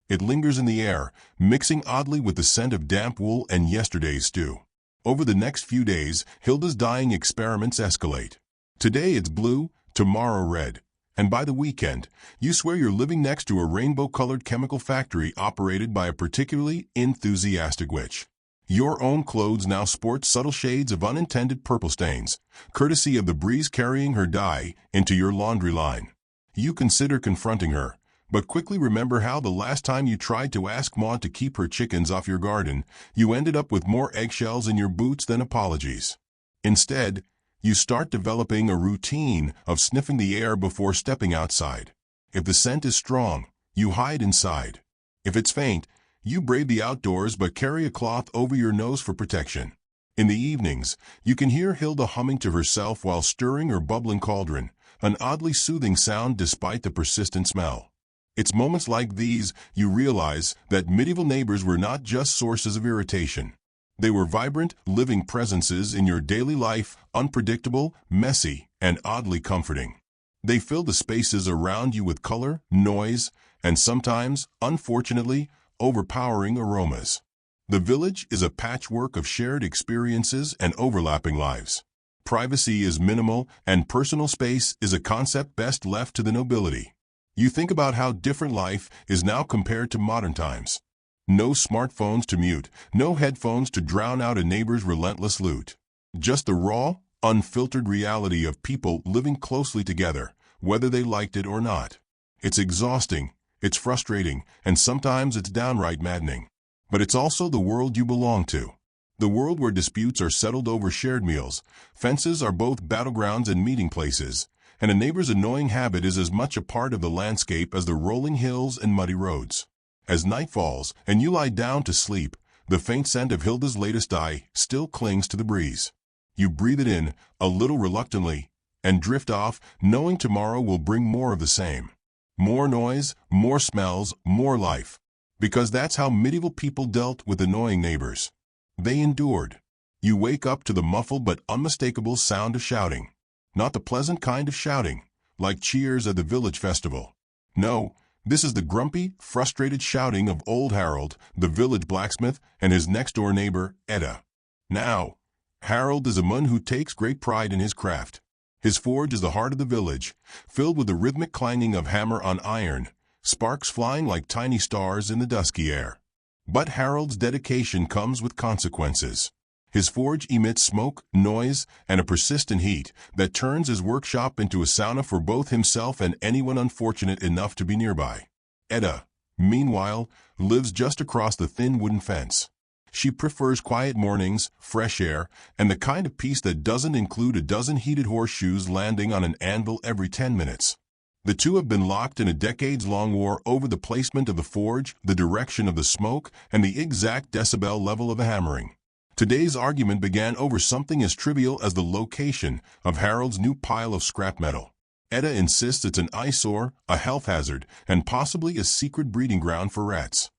It lingers in the air, mixing oddly with the scent of damp wool and yesterday's stew. Over the next few days, Hilda's dyeing experiments escalate. Today it's blue, tomorrow red, and by the weekend, you swear you're living next to a rainbow-colored chemical factory operated by a particularly enthusiastic witch. Your own clothes now sport subtle shades of unintended purple stains, courtesy of the breeze carrying her dye into your laundry line. You consider confronting her, but quickly remember how the last time you tried to ask Maud to keep her chickens off your garden, you ended up with more eggshells in your boots than apologies. Instead, you start developing a routine of sniffing the air before stepping outside. If the scent is strong, you hide inside. If it's faint, you brave the outdoors but carry a cloth over your nose for protection. In the evenings, you can hear Hilda humming to herself while stirring her bubbling cauldron, an oddly soothing sound despite the persistent smell. It's moments like these you realize that medieval neighbors were not just sources of irritation. They were vibrant, living presences in your daily life, unpredictable, messy, and oddly comforting. They filled the spaces around you with color, noise, and sometimes, unfortunately, overpowering aromas. The village is a patchwork of shared experiences and overlapping lives. Privacy is minimal, and personal space is a concept best left to the nobility. You think about how different life is now compared to modern times. No smartphones to mute, no headphones to drown out a neighbor's relentless loot. Just the raw, unfiltered reality of people living closely together, whether they liked it or not. It's exhausting, it's frustrating, and sometimes it's downright maddening. But it's also the world you belong to. The world where disputes are settled over shared meals, fences are both battlegrounds and meeting places, and a neighbor's annoying habit is as much a part of the landscape as the rolling hills and muddy roads. As night falls and you lie down to sleep, the faint scent of Hilda's latest dye still clings to the breeze. You breathe it in, a little reluctantly, and drift off, knowing tomorrow will bring more of the same. More noise, more smells, more life. Because that's how medieval people dealt with annoying neighbors. They endured. You wake up to the muffled but unmistakable sound of shouting. Not the pleasant kind of shouting, like cheers at the village festival. No, this is the grumpy, frustrated shouting of old Harold, the village blacksmith, and his next-door neighbor, Edda. Now, Harold is a man who takes great pride in his craft. His forge is the heart of the village, filled with the rhythmic clanging of hammer on iron, sparks flying like tiny stars in the dusky air. But Harold's dedication comes with consequences. His forge emits smoke, noise, and a persistent heat that turns his workshop into a sauna for both himself and anyone unfortunate enough to be nearby. Edda, meanwhile, lives just across the thin wooden fence. She prefers quiet mornings, fresh air, and the kind of peace that doesn't include a dozen heated horseshoes landing on an anvil every 10 minutes. The two have been locked in a decades-long war over the placement of the forge, the direction of the smoke, and the exact decibel level of the hammering. Today's argument began over something as trivial as the location of Harold's new pile of scrap metal. Edda insists it's an eyesore, a health hazard, and possibly a secret breeding ground for rats.